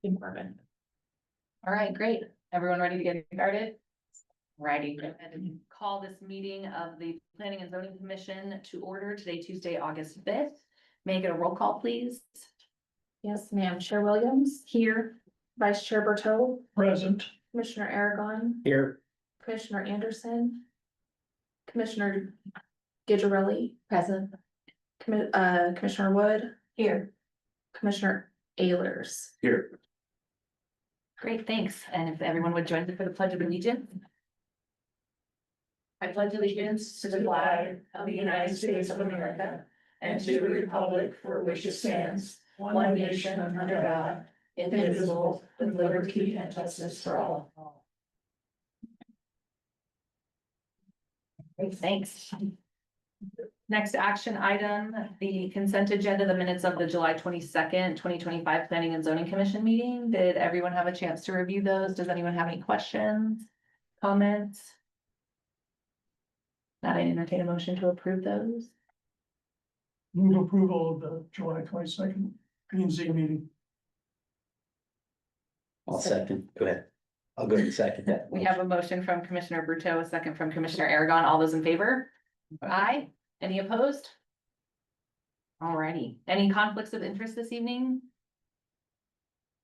Marvin. All right, great. Everyone ready to get started? Righty, go ahead and call this meeting of the Planning and Zoning Commission to order today, Tuesday, August 5th. May I get a roll call, please? Yes, ma'am. Chair Williams. Here. Vice Chair Berto. Present. Commissioner Aragon. Here. Commissioner Anderson. Commissioner Gidgerelli. Present. Commissioner Wood. Here. Commissioner Ayers. Here. Great, thanks. And if everyone would join me for the Pledge of Allegiance. I pledge allegiance to the flag of the United States of America and to the republic for which it stands, one nation under God, indivisible, with liberty and justice for all. Great, thanks. Next action item, the consent agenda, the minutes of the July 22nd, 2025 Planning and Zoning Commission meeting. Did everyone have a chance to review those? Does anyone have any questions, comments? Not I entertain a motion to approve those. Move approval of the July 22nd P and Z meeting. I'll second, go ahead. I'll go to second that. We have a motion from Commissioner Brutto, a second from Commissioner Aragon. All those in favor? Aye. Any opposed? Alrighty. Any conflicts of interest this evening?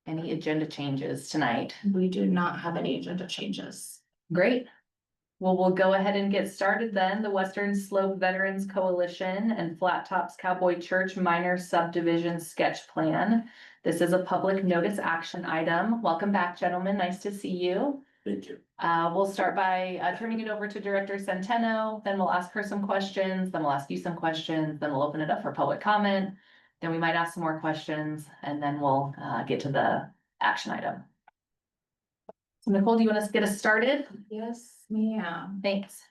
Any agenda changes tonight? We do not have any agenda changes. Great. Well, we'll go ahead and get started then. The Western Slope Veterans Coalition and Flat Tops Cowboy Church Minor Subdivision Sketch Plan. This is a public notice action item. Welcome back, gentlemen. Nice to see you. Thank you. We'll start by turning it over to Director Centeno, then we'll ask her some questions, then we'll ask you some questions, then we'll open it up for public comment. Then we might ask some more questions, and then we'll get to the action item. So Nicole, do you want to get us started? Yes, ma'am. Thanks.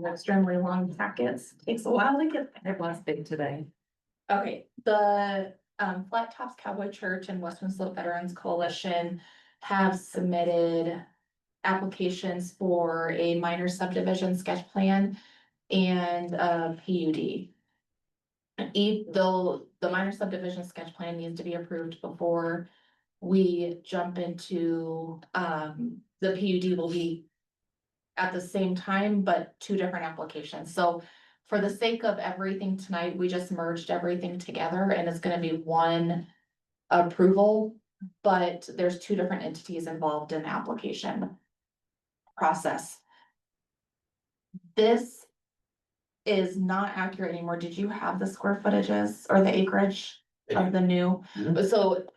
Extremely long packets. Takes a while to get there. It was big today. Okay, the Flat Tops Cowboy Church and Western Slope Veterans Coalition have submitted applications for a minor subdivision sketch plan and a PUD. Though the minor subdivision sketch plan needs to be approved before we jump into, the PUD will be at the same time, but two different applications. So for the sake of everything tonight, we just merged everything together and it's gonna be one approval, but there's two different entities involved in the application process. This is not accurate anymore. Did you have the square footages or the acreage of the new? So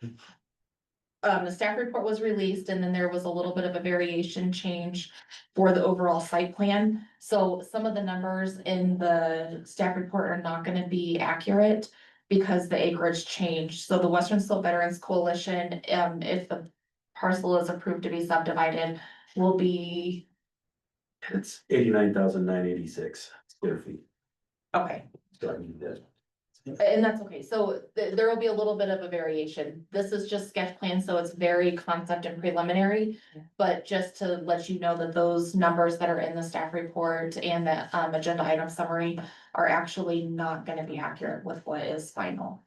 the staff report was released and then there was a little bit of a variation change for the overall site plan. So some of the numbers in the staff report are not gonna be accurate because the acreage changed. So the Western Slope Veterans Coalition, if the parcel is approved to be subdivided, will be, It's 89,986 square feet. okay. So I mean, that. And that's okay, so there will be a little bit of a variation. This is just sketch plan, so it's very concept and preliminary. Yeah. But just to let you know that those numbers that are in the staff report and the agenda item summary are actually not gonna be accurate with what is final.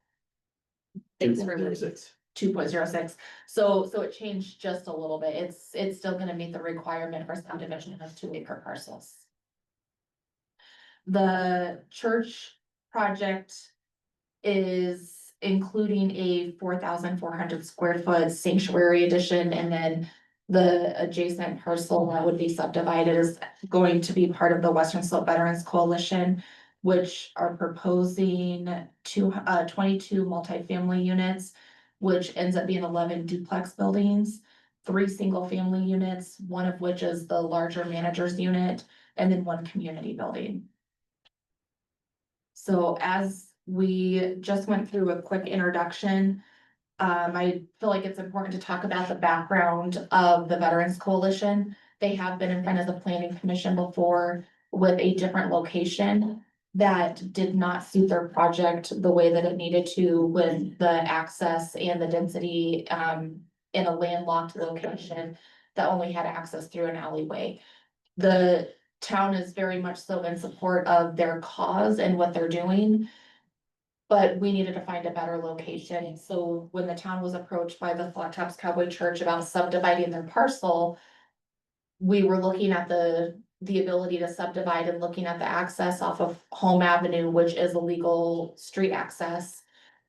Thanks for 2.06. 2.06, so it changed just a little bit. It's still gonna meet the requirement for subdivision of 2-acre parcels. The church project is including a 4,400 square foot sanctuary addition, and then the adjacent parcel that would be subdivided is going to be part of the Western Slope Veterans Coalition, which are proposing 22 multifamily units, which ends up being 11 duplex buildings, 3 single-family units, one of which is the larger manager's unit, and then 1 community building. So as we just went through a quick introduction, I feel like it's important to talk about the background of the Veterans Coalition. They have been in front of the Planning Commission before with a different location that did not suit their project the way that it needed to with the access and the density in a landlocked location that only had access through an alleyway. The town is very much so in support of their cause and what they're doing. But we needed to find a better location, so when the town was approached by the Flat Tops Cowboy Church about subdividing their parcel. We were looking at the ability to subdivide and looking at the access off of Home Avenue, which is a legal street access.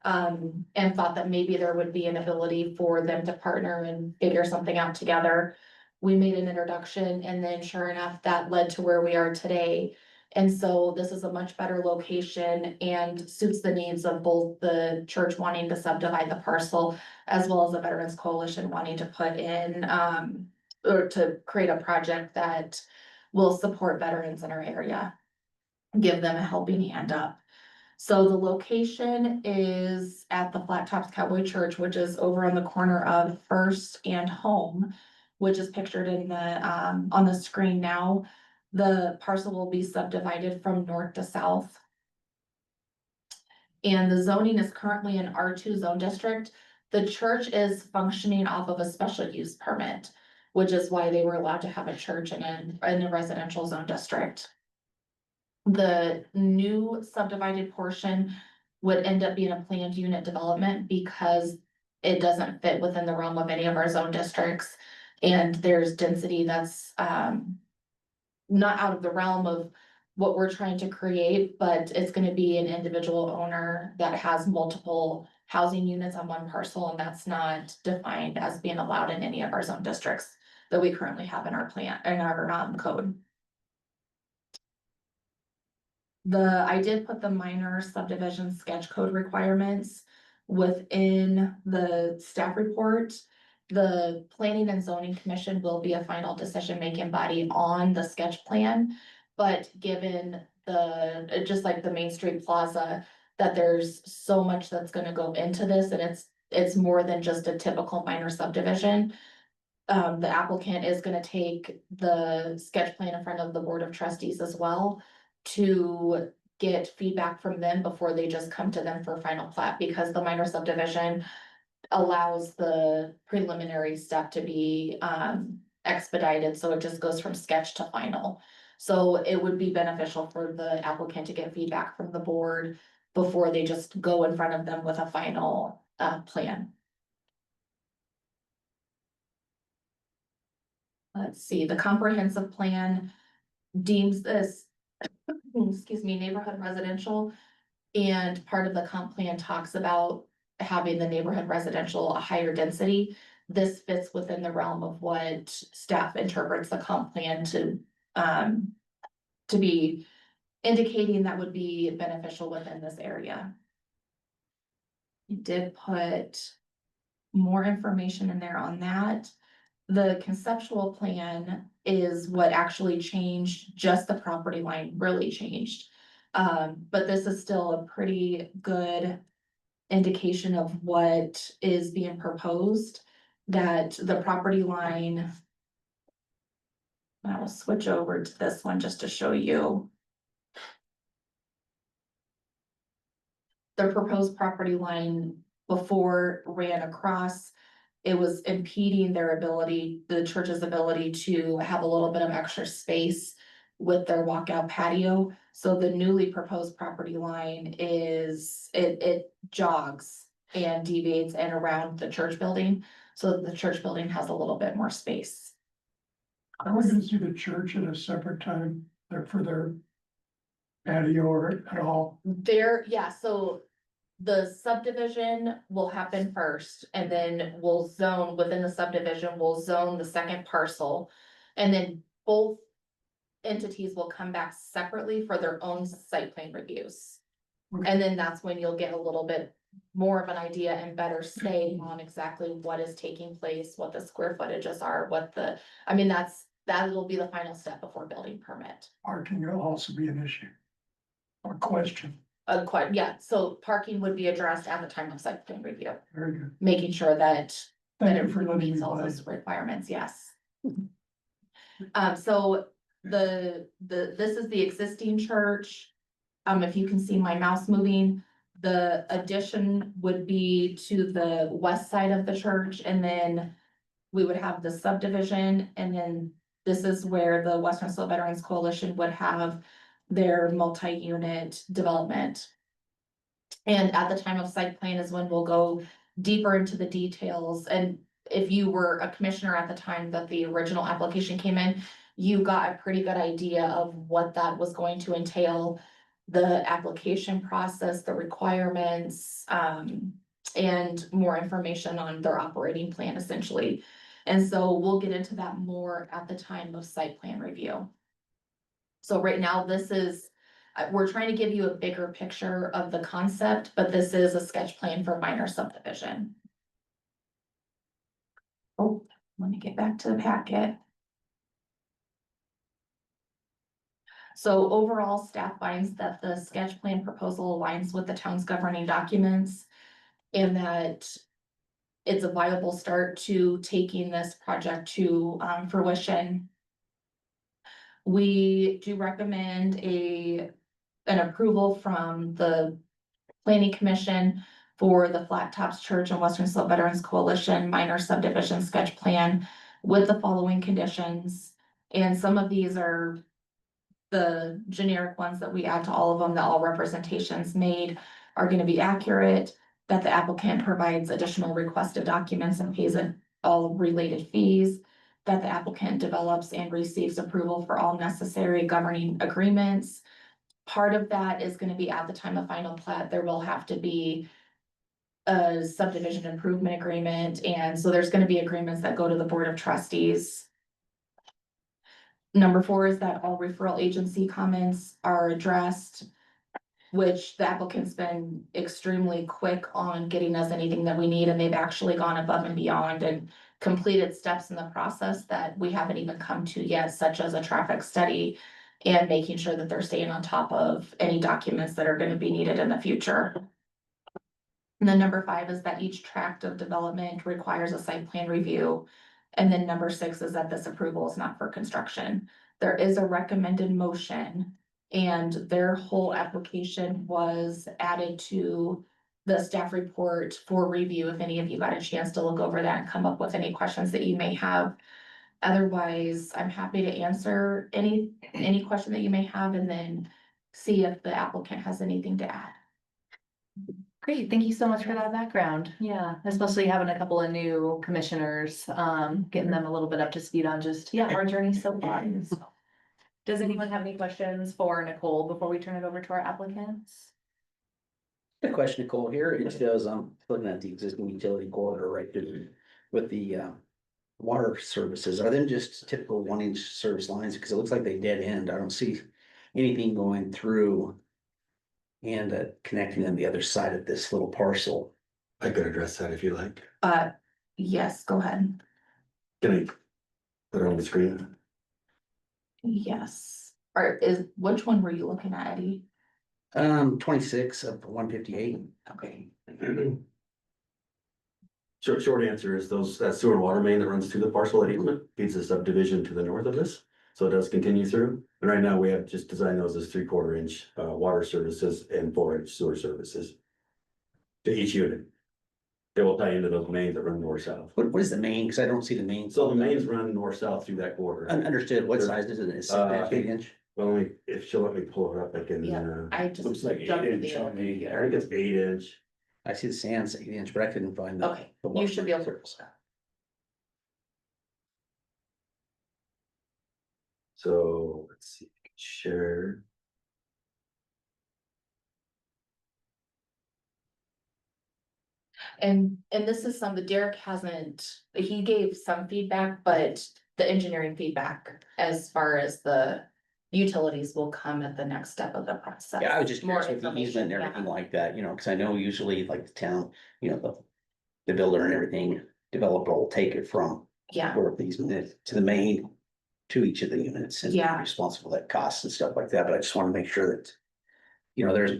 And thought that maybe there would be an ability for them to partner and figure something out together. We made an introduction, and then sure enough, that led to where we are today. And so this is a much better location and suits the needs of both the church wanting to subdivide the parcel, as well as the Veterans Coalition wanting to put in, or to create a project that will support veterans in our area. Give them a helping hand up. So the location is at the Flat Tops Cowboy Church, which is over on the corner of First and Home, which is pictured in the, on the screen now. The parcel will be subdivided from north to south. And the zoning is currently an R2 zone district. The church is functioning off of a special use permit, which is why they were allowed to have a church in a residential zone district. The new subdivided portion would end up being a planned unit development because it doesn't fit within the realm of any of our zone districts. And there's density that's not out of the realm of what we're trying to create, but it's gonna be an individual owner that has multiple housing units on one parcel, and that's not defined as being allowed in any of our zone districts that we currently have in our plan, in our code. I did put the minor subdivision sketch code requirements within the staff report. The Planning and Zoning Commission will be a final decision-making body on the sketch plan. But given just like the Main Street Plaza, that there's so much that's gonna go into this, and it's more than just a typical minor subdivision. The applicant is gonna take the sketch plan in front of the Board of Trustees as well to get feedback from them before they just come to them for final plat, because the minor subdivision allows the preliminary step to be expedited, so it just goes from sketch to final. So it would be beneficial for the applicant to get feedback from the board before they just go in front of them with a final plan. Let's see, the comprehensive plan deems this, excuse me, neighborhood residential. And part of the comp plan talks about having the neighborhood residential a higher density. This fits within the realm of what staff interprets the comp plan to be indicating that would be beneficial within this area. You did put more information in there on that. The conceptual plan is what actually changed, just the property line really changed. But this is still a pretty good indication of what is being proposed, that the property line. I will switch over to this one just to show you. The proposed property line before ran across. It was impeding their ability, the church's ability to have a little bit of extra space with their walkout patio. So the newly proposed property line is, it jogs and deviates and around the church building. So the church building has a little bit more space. Are we gonna see the church at a separate time there for their patio or at all? So the subdivision will happen first, and then we'll zone within the subdivision, we'll zone the second parcel. And then both entities will come back separately for their own site plan reviews. Okay. And then that's when you'll get a little bit more of an idea and better say on exactly what is taking place, what the square footages are, that'll be the final step before building permit. Parking will also be an issue. Or question, So parking would be addressed at the time of site plan review, very good. making sure that Thank it you for letting me meets all play. those requirements, yes. So this is the existing church. If you can see my mouse moving, the addition would be to the west side of the church, and then we would have the subdivision, and then this is where the Western Slope Veterans Coalition would have their multi-unit development. And at the time of site plan is when we'll go deeper into the details. And if you were a commissioner at the time that the original application came in, you got a pretty good idea of what that was going to entail. The application process, the requirements, and more information on their operating plan essentially. And so we'll get into that more at the time of site plan review. So right now, this is, we're trying to give you a bigger picture of the concept, but this is a sketch plan for minor subdivision. Oh, let me get back to the packet. So overall, staff finds that the sketch plan proposal aligns with the town's governing documents and that it's a viable start to taking this project to fruition. We do recommend an approval from the planning commission for the Flat Tops Church and Western Slope Veterans Coalition minor subdivision sketch plan with the following conditions. And some of these are the generic ones that we add to all of them, that all representations made are gonna be accurate, that the applicant provides additional requested documents and pays all related fees, that the applicant develops and receives approval for all necessary governing agreements. Part of that is gonna be at the time of final plat, there will have to be a subdivision improvement agreement, and so there's gonna be agreements that go to the Board of Trustees. Number 4 is that all referral agency comments are addressed, which the applicant's been extremely quick on getting us anything that we need, and they've actually gone above and beyond and completed steps in the process that we haven't even come to yet, such as a traffic study and making sure that they're staying on top of any documents that are gonna be needed in the future. And then number 5 is that each tract of development requires a site plan review. And then number 6 is that this approval is not for construction. There is a recommended motion, and their whole application was added to the staff report for review, if any of you got a chance to look over that and come up with any questions that you may have. Otherwise, I'm happy to answer any question that you may have, and then see if the applicant has anything to add. Great, thank you so much for that background. Yeah, especially having a couple of new commissioners, getting them a little bit up to speed on just, our journey so far. So, does anyone have any questions for Nicole before we turn it over to our applicants? The question, Nicole, here, it shows, I'm looking at the existing utility corridor right there with the water services. Are them just typical 1-inch service lines? Because it looks like they dead end. I don't see anything going through and connecting them the other side of this little parcel. I could address that if you like. Yes, go ahead. Can I put it on the screen? Yes. Which one were you looking at, Eddie? 26 of 158. Okay. Short answer is that sewer and water main that runs through the parcel at easement feeds the subdivision to the north of this. So it does continue through. And right now we have just designed those as 3/4 inch water services and 4-inch sewer services to each unit. They will tie into those mains that run north-south. What is the main? Cause I don't see the main. So the mains run north-south through that corridor. Understood. What size is it? Is it 8-inch? Well, if she'll let me pull it up, I can. Yeah, I just. Looks like jumped 8-inch the- on me. I think it's 8-inch. I see the sand's 8-inch, but I couldn't find the. Okay, the you water should be able to. circles. So let's see, share. And this is some that Derek hasn't, he gave some feedback, but the engineering feedback as far as the utilities will come at the next step of the process. Yeah, I was just More curious with the easement and information, everything yeah. like that, cause I know usually like the town, the builder and everything, developer will take it from Yeah, where the easement to the main to each of the units and Yeah. responsible for that costs and stuff like that, but I just wanna make sure that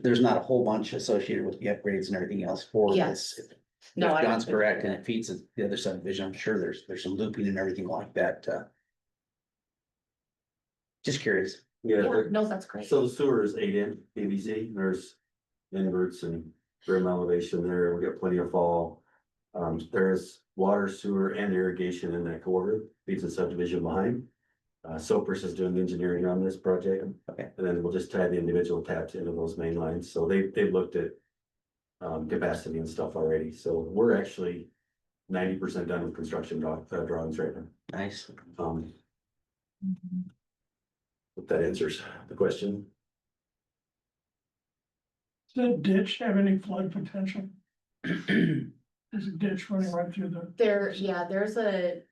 there's not a whole bunch associated with the upgrades and everything else for Yes. this. No, If I don't John's think correct so. and it feeds the other subdivision, I'm sure there's some looping and everything like that, just curious. yeah, Yeah, no, that's great. so the sewer is 8-inch PVC, there's inverts and rim elevation there, we got plenty of fall. There's water, sewer and irrigation in that corridor, feeds the subdivision behind. Sopris is doing the engineering on this project. Okay. And then we'll just tie the individual taps into those main lines, so they've looked at capacity and stuff already, so we're actually 90% done with construction drawings right now. Nice. If that answers the question. Does that ditch have any flood potential? There's a ditch running right through the,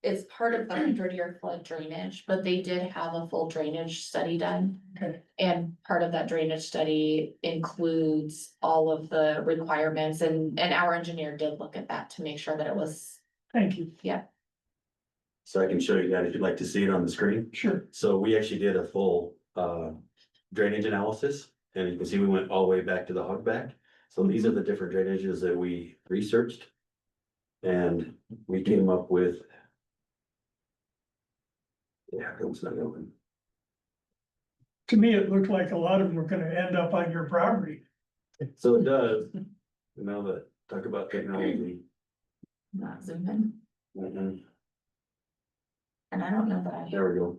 it's part of the 100-year flood drainage, but they did have a full drainage study done. okay, And part of that drainage study includes all of the requirements and our engineer did look at that to make sure that it was, thank you, So I can show you that if you'd like to see it on the screen. sure. So we actually did a full drainage analysis, and you can see we went all the way back to the hog back. So these are the different drainages that we researched. And we came up with. Yeah, it's not open. To me, it looked like a lot of them were gonna end up on your property. So it does, you know, that talk about technology. not zoom in. Mhm. And I don't know that I. There we go.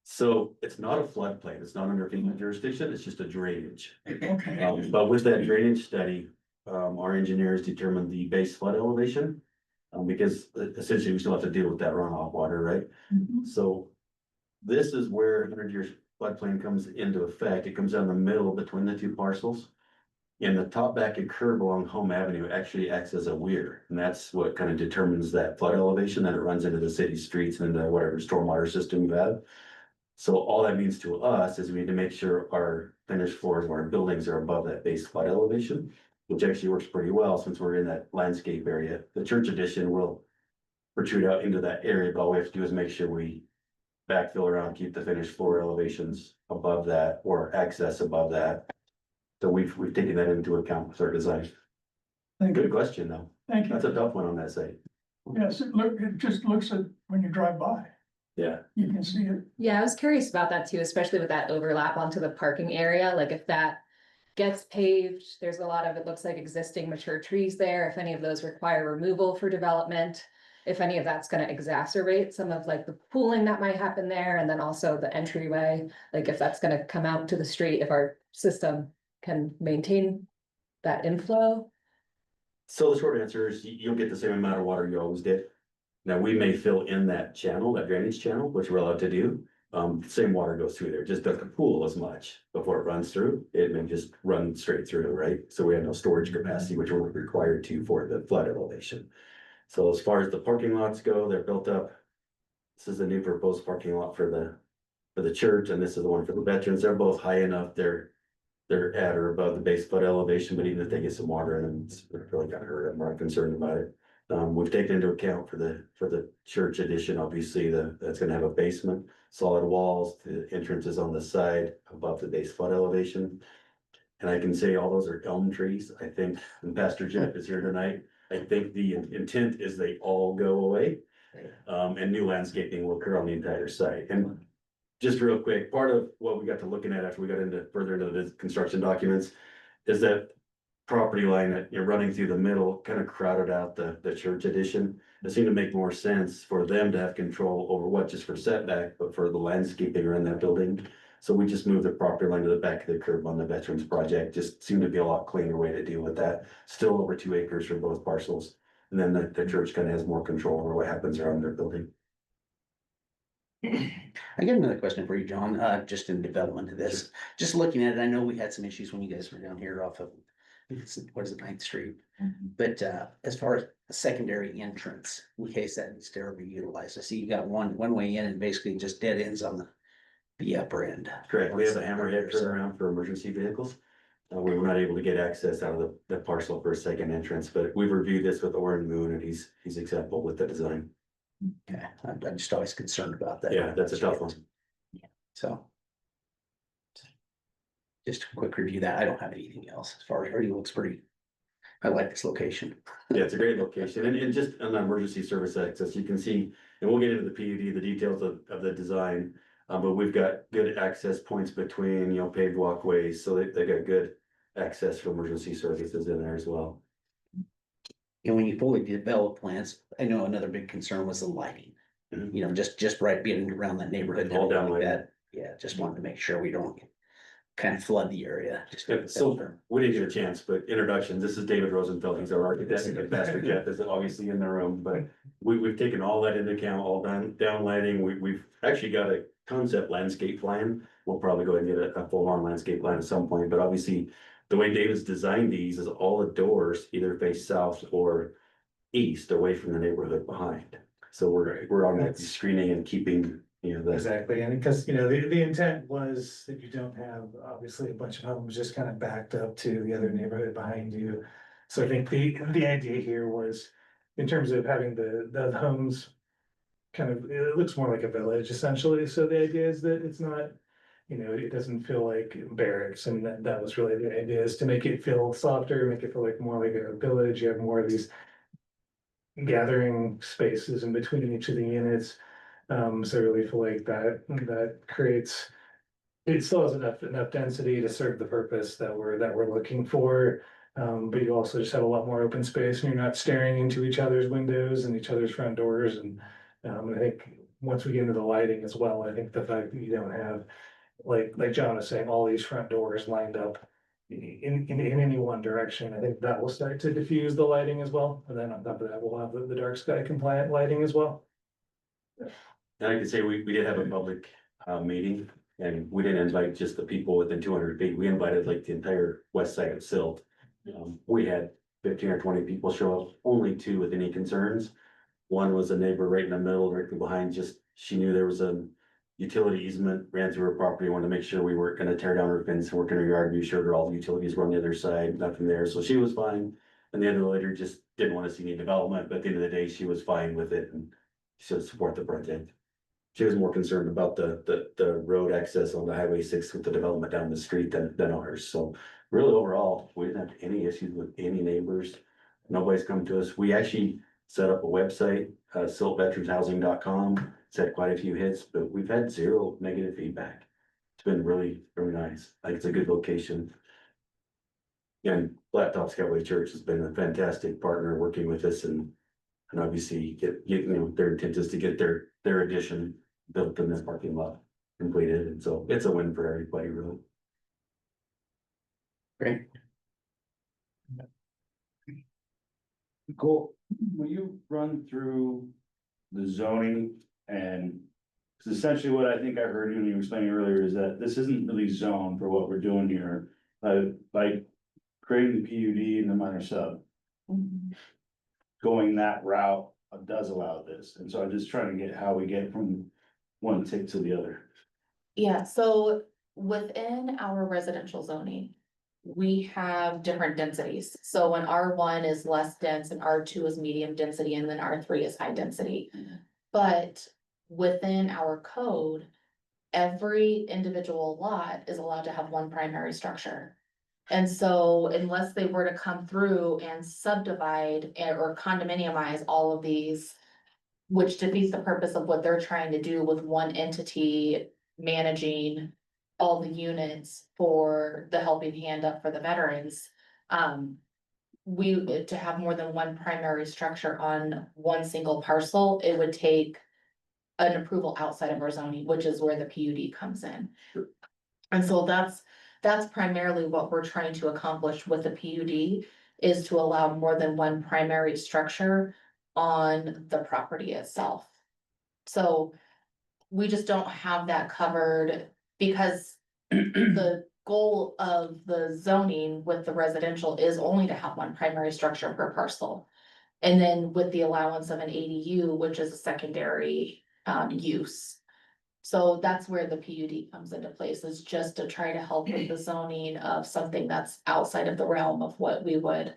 So it's not a floodplain, it's not under FEMA jurisdiction, it's just a drainage. Okay, But with that drainage study, our engineers determined the base flood elevation. Because essentially we still have to deal with that runoff water, right? Mhm. So. This is where 100-year floodplain comes into effect. It comes down the middle between the two parcels. And the top back and curb along Home Avenue actually acts as a weir, and that's what kind of determines that flood elevation, that it runs into the city streets and into whatever stormwater system you have. So all that means to us is we need to make sure our finished floors of our buildings are above that base flood elevation, which actually works pretty well since we're in that landscape area. The church addition will protrude out into that area, but all we have to do is make sure we backfill around, keep the finished floor elevations above that or access above that. So we've taken that into account with our design. thank Good you, question, though. thank you. That's a tough one on that site. Yes, it just looks at, when you drive by, Yeah, you can see it. Yeah, I was curious about that too, especially with that overlap onto the parking area, like if that gets paved, there's a lot of, it looks like existing mature trees there, if any of those require removal for development. If any of that's gonna exacerbate some of like the pooling that might happen there, and then also the entryway, like if that's gonna come out to the street, if our system can maintain that inflow. so the short answer is you'll get the same amount of water you always did. Now, we may fill in that channel, that drainage channel, which we're allowed to do. Same water goes through there, just doesn't pool as much before it runs through. It may just run straight through, right? So we have no storage capacity, which we're required to for the flood elevation. So as far as the parking lots go, they're built up. This is the new proposed parking lot for the church, and this is the one for the veterans. They're both high enough. They're at or above the base flood elevation, but even if they get some water in them, it's really gonna hurt. I'm not concerned about it. We've taken into account for the church addition, obviously, that's gonna have a basement, solid walls, the entrance is on the side above the base flood elevation. And I can say all those are elm trees, I think, and Pastor Jeff is here tonight. I think the intent is they all go away. And new landscaping will occur on the entire site. And just real quick, part of what we got to looking at after we got further into the construction documents is that property line that you're running through the middle kind of crowded out the church addition. It seemed to make more sense for them to have control over what just for setback, but for the landscaping around that building. So we just moved the property line to the back of the curb on the Veterans Project. Just seemed to be a lot cleaner way to deal with that. Still over 2 acres for both parcels. And then the church kind of has more control over what happens around their building. I got another question for you, John, just in development of this, just looking at it, I know we had some issues when you guys were down here off of, what is it, 9th Street? But, as far as a secondary entrance, in case that needs to ever be utilized, I see you got one way in and basically just dead ends on the upper end. Correct, we have a hammerhead turnaround for emergency vehicles. We were not able to get access out of the parcel for a second entrance, but we've reviewed this with Orin Moon and he's acceptable with the design. Okay, I'm just always concerned about that. Yeah, that's a tough one. So. Just a quick review that, I don't have anything else as far as, already looks pretty, I like this location. Yeah, it's a great location and just on the emergency service access, you can see, and we'll get into the PUD, the details of the design. But we've got good access points between, paved walkways, so they got good access for emergency services in there as well. And when you fully develop plans, I know another big concern was the lighting. Mhm. Just right being around that neighborhood. and All down everything like lighting. that. Yeah, just wanted to make sure we don't kind of flood the area. Yeah, so we didn't get a chance, but introductions, this is David Rosenfeld, he's our architect, and Pastor Jeff is obviously in the room, but we've taken all that into account, all down lighting, we've actually got a concept landscape plan. We'll probably go ahead and get a full-on landscape plan at some point, but obviously, the way David's designed these is all the doors either face south or east, away from the neighborhood behind. So we're automatically screening and keeping, you know, the. Exactly, and because, you know, the intent was that you don't have, obviously, a bunch of homes just kind of backed up to the other neighborhood behind you. So I think the idea here was, in terms of having the homes kind of, it looks more like a village essentially, so the idea is that it's not, you know, it doesn't feel like barracks, and that was really the idea, is to make it feel softer, make it feel like more like a village, you have more of these gathering spaces in between each of the units. So I really feel like that creates, it still has enough density to serve the purpose that we're looking for. But you also just have a lot more open space, and you're not staring into each other's windows and each other's front doors. And I think once we get into the lighting as well, I think the fact that you don't have, like John was saying, all these front doors lined up in any one direction, I think that will start to diffuse the lighting as well. And then on top of that, we'll have the dark sky compliant lighting as well. And I can say we did have a public meeting, and we didn't invite just the people within 200 feet, we invited like the entire west side of Silt. We had 15 or 20 people show up, only 2 with any concerns. One was a neighbor right in the middle, directly behind, just, she knew there was a utility easement, ran through her property, wanted to make sure we weren't gonna tear down her fence, work in her yard, be sure that all the utilities were on the other side, nothing there, so she was fine. And the other lady just didn't wanna see any development, but at the end of the day, she was fine with it, and she would support the project. She was more concerned about the road access on the Highway 6 with the development down the street than ours, so really overall, we didn't have any issues with any neighbors. Nobody's come to us, we actually set up a website, siltveteranshousing.com. It's had quite a few hits, but we've had 0 negative feedback. It's been really, really nice, like, it's a good location. And Blacktop Skyway Church has been a fantastic partner working with us, and obviously you know, their intent is to get their addition built in this parking lot completed, and so it's a win for everybody, really. Great. Cole, will you run through the zoning and? Cause essentially what I think I heard you when you were explaining earlier is that this isn't really zoned for what we're doing here. By creating the PUD and the minor sub, going that route does allow this. And so I'm just trying to get how we get from one tick to the other. Yeah, so within our residential zoning, we have different densities. So when R1 is less dense and R2 is medium density and then R3 is high density. But within our code, every individual lot is allowed to have one primary structure. And so unless they were to come through and subdivide or condominiumize all of these, which defeats the purpose of what they're trying to do with one entity managing all the units for the helping hand up for the veterans. To have more than one primary structure on one single parcel, it would take an approval outside of our zoning, which is where the PUD comes in. And so that's primarily what we're trying to accomplish with the PUD, is to allow more than one primary structure on the property itself. So we just don't have that covered, because the goal of the zoning with the residential is only to have one primary structure per parcel. And then with the allowance of an ADU, which is a secondary use. So that's where the PUD comes into place, is just to try to help with the zoning of something that's outside of the realm of what we would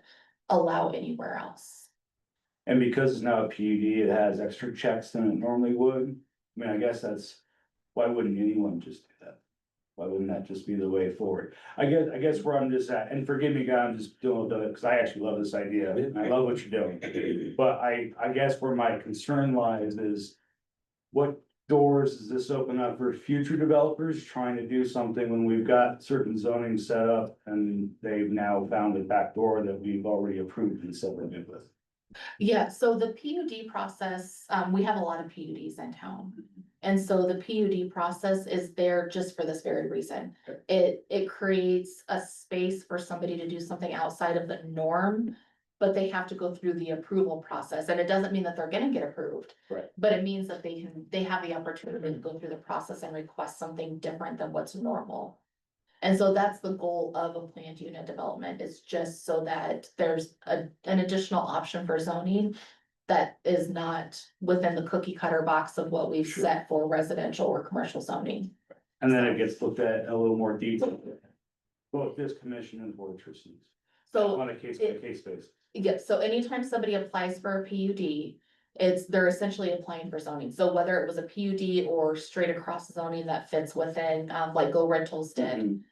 allow anywhere else. And because it's now a PUD, it has extra checks than it normally would. I mean, I guess why wouldn't anyone just do that? Why wouldn't that just be the way forward? I guess where I'm just at, and forgive me, God, I'm just doing it because I actually love this idea and I love what you're doing. But I guess where my concern lies is, what doors does this open up for future developers trying to do something when we've got certain zoning set up and they've now found a back door that we've already approved and supplemented with? Yeah, so the PUD process, we have a lot of PUDs in town. And so the PUD process is there just for this very reason. It creates a space for somebody to do something outside of the norm. But they have to go through the approval process, and it doesn't mean that they're gonna get approved. Right. But it means that they have the opportunity to go through the process and request something different than what's normal. And so that's the goal of a planned unit development, is just so that there's an additional option for zoning. That is not within the cookie cutter box of what we've Sure. set for residential or commercial zoning. And then it gets looked at a little more detail. Both this commission and the board of trustees, So, on a case by case basis. yeah, so anytime somebody applies for a PUD, they're essentially applying for zoning. So whether it was a PUD or straight across zoning that fits within, like Go Rentals did. Mhm.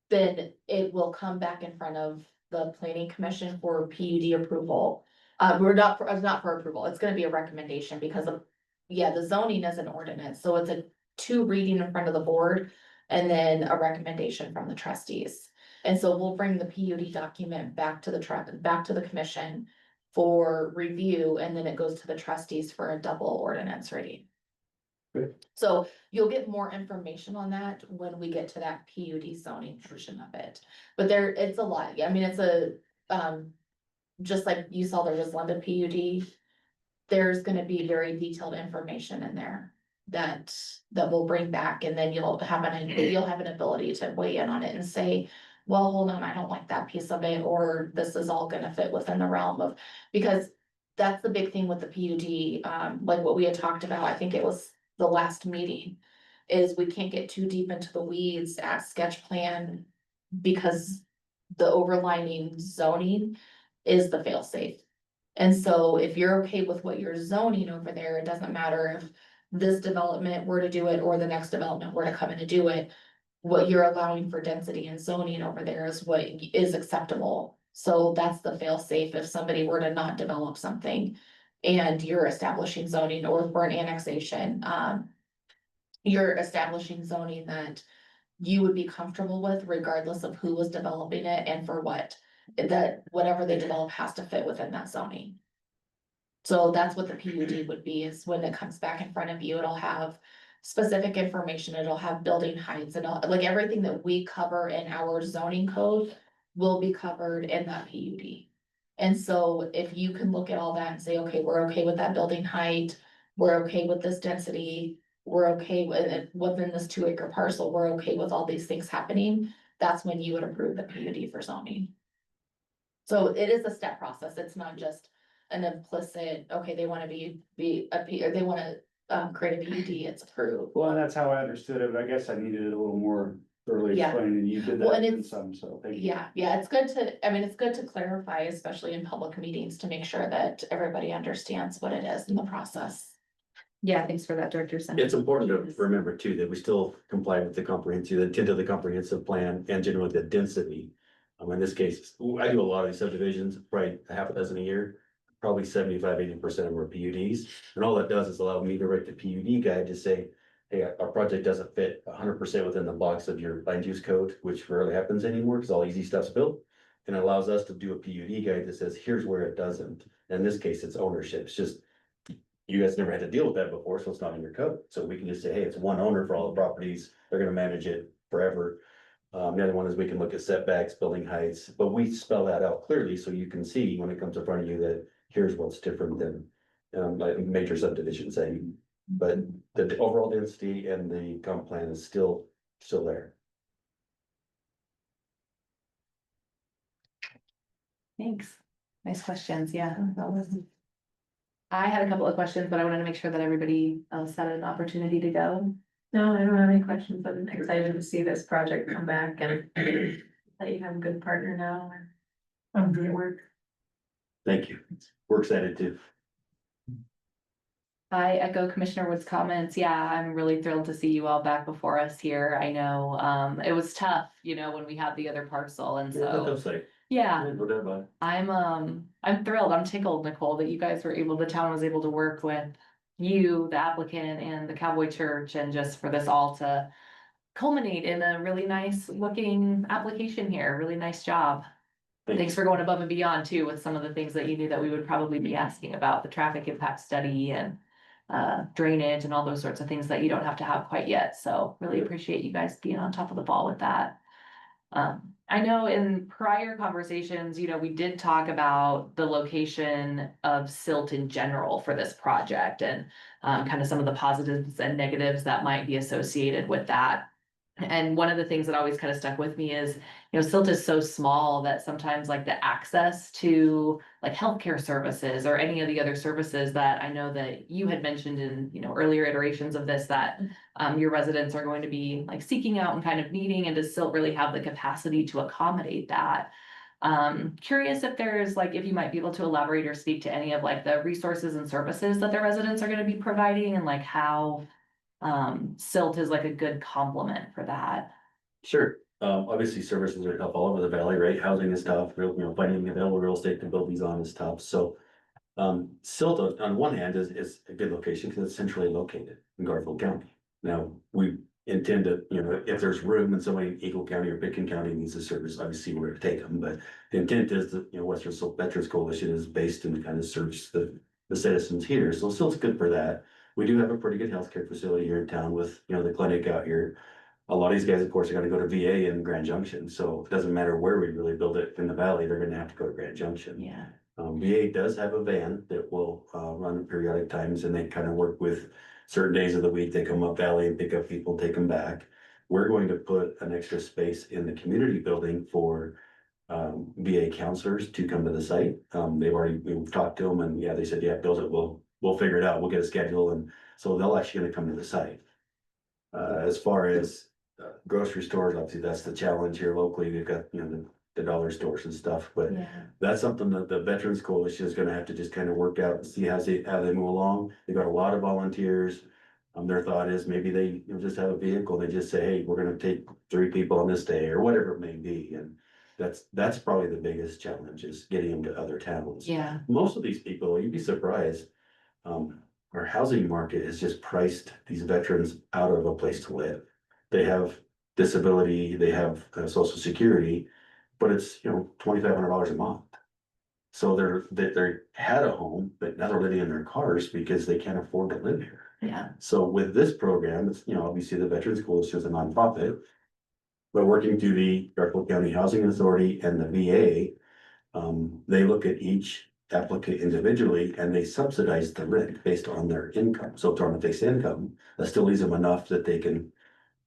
Then it will come back in front of the planning commission for PUD approval. It's not for approval, it's gonna be a recommendation because of, yeah, the zoning is an ordinance, so it's a 2 reading in front of the board. And then a recommendation from the trustees. And so we'll bring the PUD document back to the commission for review, and then it goes to the trustees for a double ordinance reading. Good. So you'll get more information on that when we get to that PUD zoning portion of it. But it's a lot. I mean, it's just like you saw there was London PUD. There's gonna be very detailed information in there that we'll bring back, and then you'll have an ability to weigh in on it and say, well, hold on, I don't like that piece of it, or this is all gonna fit within the realm of, because that's the big thing with the PUD, like what we had talked about, I think it was the last meeting, is we can't get too deep into the weeds at sketch plan because the overlining zoning is the fail safe. And so if you're okay with what you're zoning over there, it doesn't matter if this development were to do it or the next development were to come in to do it. What you're allowing for density and zoning over there is what is acceptable. So that's the fail safe if somebody were to not develop something and you're establishing zoning, or for an annexation, you're establishing zoning that you would be comfortable with regardless of who was developing it and for what. That whatever they develop has to fit within that zoning. So that's what the PUD would be, is when it comes back in front of you, it'll have specific information, it'll have building heights, and like everything that we cover in our zoning code will be covered in that PUD. And so if you can look at all that and say, okay, we're okay with that building height, we're okay with this density, we're okay with it within this 2-acre parcel, we're okay with all these things happening, that's when you would approve the PUD for zoning. So it is a step process, it's not just an implicit, okay, they wanna or they wanna create a PUD, it's approved. Well, and that's how I understood it, but I guess I needed it a little more thoroughly Yeah. explained, and you did Well, that and in it's- some, so thank you. Yeah, it's good to clarify, especially in public meetings, to make sure that everybody understands what it is in the process. Yeah, thanks for that, Director Centeno. It's important to remember too, that we still comply with the intent of the comprehensive plan and generally the density. In this case, I do a lot of these subdivisions, probably a half a dozen a year, probably 75-80% of them are PUDs. And all that does is allow me to write the PUD guide to say, hey, our project doesn't fit 100% within the box of your land use code, which rarely happens anymore, because all easy stuff's built. And it allows us to do a PUD guide that says, here's where it doesn't. In this case, it's ownership. It's just, you guys never had to deal with that before, so it's not in your code. So we can just say, hey, it's one owner for all the properties. They're gonna manage it forever. The other one is we can look at setbacks, building heights, but we spell that out clearly so you can see when it comes in front of you that here's what's different than like major subdivision saying. But the overall density and the comp plan is still there. Thanks. Nice questions, yeah. I had a couple of questions, but I wanted to make sure that everybody else had an opportunity to go. No, I don't have any questions, but I'm excited to see this project come back and that you have a good partner now. I'm good. Work. Thank you. We're excited too. I echo Commissioner Wood's comments. Yeah, I'm really thrilled to see you all back before us here. I know, it was tough, when we had the other parcel, and so, yeah. No doubt about it. I'm thrilled. I'm tickled, Nicole, that you guys the town was able to work with you, the applicant, and the Cowboy Church, and just for this all to culminate in a really nice looking application here. Really nice job. Thanks for going above and beyond too with some of the things that you knew that we would probably be asking about, the traffic impact study and drainage and all those sorts of things that you don't have to have quite yet. So really appreciate you guys being on top of the ball with that. I know in prior conversations, we did talk about the location of silt in general for this project and kind of some of the positives and negatives that might be associated with that. And one of the things that always kind of stuck with me is, silt is so small that sometimes like the access to like healthcare services or any of the other services that I know that you had mentioned in, earlier iterations of this, that your residents are going to be like seeking out and kind of needing, and does silt really have the capacity to accommodate that? Curious if there's like, if you might be able to elaborate or speak to any of like the resources and services that their residents are going to be providing, and like how silt is like a good complement for that. Sure, obviously services are tough all over the valley, right? Housing is tough, finding available real estate to build these on is tough, so. Silt on one hand is a good location because it's centrally located in Garfield County. Now, we intend to, if there's room and somebody in Eagle County or Picken County needs a service, obviously we're gonna take them, but. The intent is that, Western Silt Veterans Coalition is based and kind of serves the citizens here, so silt's good for that. We do have a pretty good healthcare facility here in town with, the clinic out here. A lot of these guys, of course, are gonna go to VA in Grand Junction, so it doesn't matter where we really build it in the valley, they're gonna have to go to Grand Junction. Yeah. VA does have a van that will run at periodic times, and they kind of work with certain days of the week. They come up valley and pick up people, take them back. We're going to put an extra space in the community building for VA counselors to come to the site. We've talked to them, and yeah, they said, yeah, build it. We'll figure it out. We'll get a schedule, and so they'll actually gonna come to the site. As far as grocery stores, obviously that's the challenge here locally. We've got, the dollar stores and stuff, but that's something that the Veterans Coalition is gonna have to just kind of work out and see how they move along. They've got a lot of volunteers. Their thought is maybe they just have a vehicle. They just say, hey, we're gonna take 3 people on this day or whatever it may be. And that's probably the biggest challenge, is getting them to other towns. Yeah. Most of these people, you'd be surprised. Our housing market has just priced these veterans out of a place to live. They have disability, they have social security, but it's, $2,500 a month. So they had a home, but now they're living in their cars because they can't afford to live here. Yeah. So with this program, it's, obviously the Veterans Coalition is a nonprofit. But working through the Garfield County Housing Authority and the VA, they look at each applicant individually and they subsidize the rent based on their income. So if they're on a fixed income, that still leaves them enough that they can,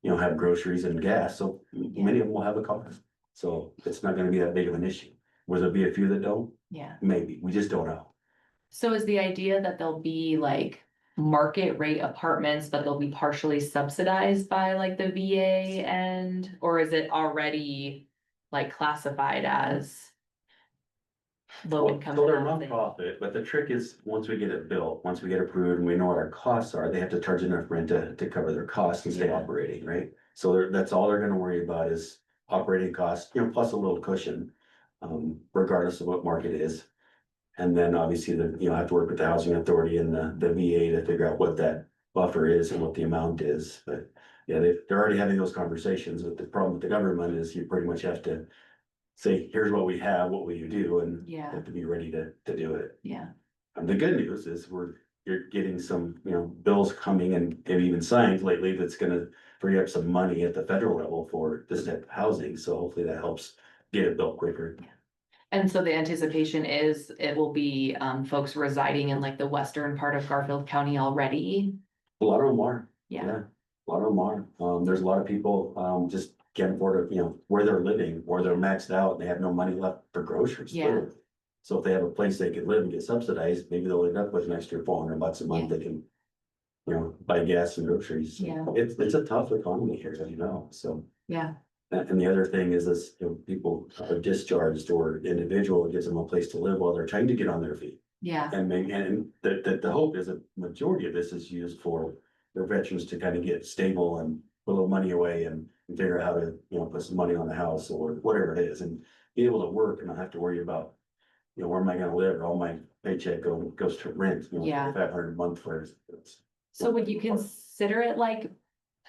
have groceries and gas. So many of them will have a car. So it's not gonna be that big of an issue. Will there be a few that don't? Yeah. Maybe, we just don't know. So is the idea that there'll be like market rate apartments, but they'll be partially subsidized by like the VA or is it already like classified as low income? So they're housing? nonprofit, but the trick is, once we get it built, once we get approved and we know what our costs are, they have to charge enough rent to cover their costs and stay Yeah. operating, right? So that's all they're gonna worry about is operating costs, plus a little cushion, regardless of what market is. And then obviously have to work with the housing authority and the VA to figure out what that buffer is and what the amount is, but. Yeah, they're already having those conversations, but the problem with the government is you pretty much have to say, here's what we have, what will you do, and you Yeah. have to be ready to do it. Yeah. And the good news is you're getting some, bills coming and maybe even signed lately that's gonna free up some money at the federal level for this type of housing, so hopefully that helps get it built quicker. And so the anticipation is it will be folks residing in like the western part of Garfield County already. A lot of them are. Yeah. A lot of them are. There's a lot of people, just can't afford to, where they're living, or they're maxed out, and they have no money left for groceries. Yeah. literally. So if they have a place they can live and get subsidized, maybe they'll end up with an extra $400 a month, they can. Buy gas and groceries. Yeah. It's a tough economy here, as you know, so. Yeah. And the other thing is this, people are discharged or individual, it gives them a place to live while they're trying to get on their feet. Yeah. And the hope is a majority of this is used for their veterans to kind of get stable and put a little money away and figure out how to, put some money on the house or whatever it is, and be able to work and not have to worry about, where am I gonna live? All my paycheck goes to rent, Yeah. 500 a month for it. So would you consider it like,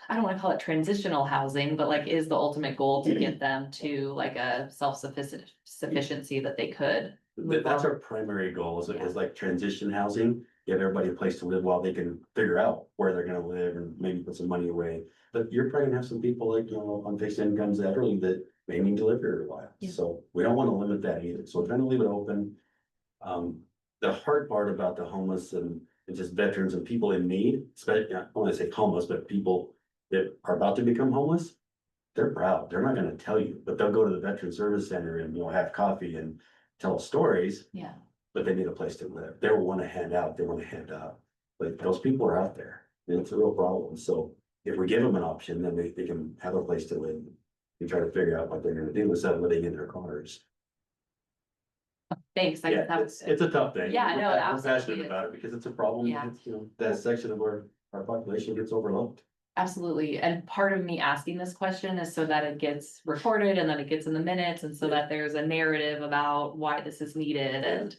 I don't wanna call it transitional housing, but like, is the ultimate goal to get them to like a sufficiency that they could? That's our primary goal is like transition housing. give everybody a place to live while they can figure out where they're gonna live and maybe put some money away. But you're probably gonna have some people like, you know, on fixed incomes that early that may need to live here a while. Yeah. So we don't wanna limit that either. So we're trying to leave it open. The hard part about the homeless and just veterans and people in need, especially, I don't wanna say homeless, but people that are about to become homeless. They're proud. They're not gonna tell you, but they'll go to the Veteran Service Center and, you know, have coffee and tell stories. Yeah. But they need a place to live. They don't wanna hand out, they wanna hand up. But those people are out there, and it's a real problem. So if we give them an option, then they can have a place to live. And try to figure out what they're gonna do instead of living in their cars. Thanks, I Yeah, guess that was. it's a tough thing. Yeah, no, We're absolutely passionate is. about it because it's a problem. Yeah. It's, you know, that section of our population gets overlooked. Absolutely, and part of me asking this question is so that it gets recorded and then it gets in the minutes and so that there's a narrative about why this is needed and.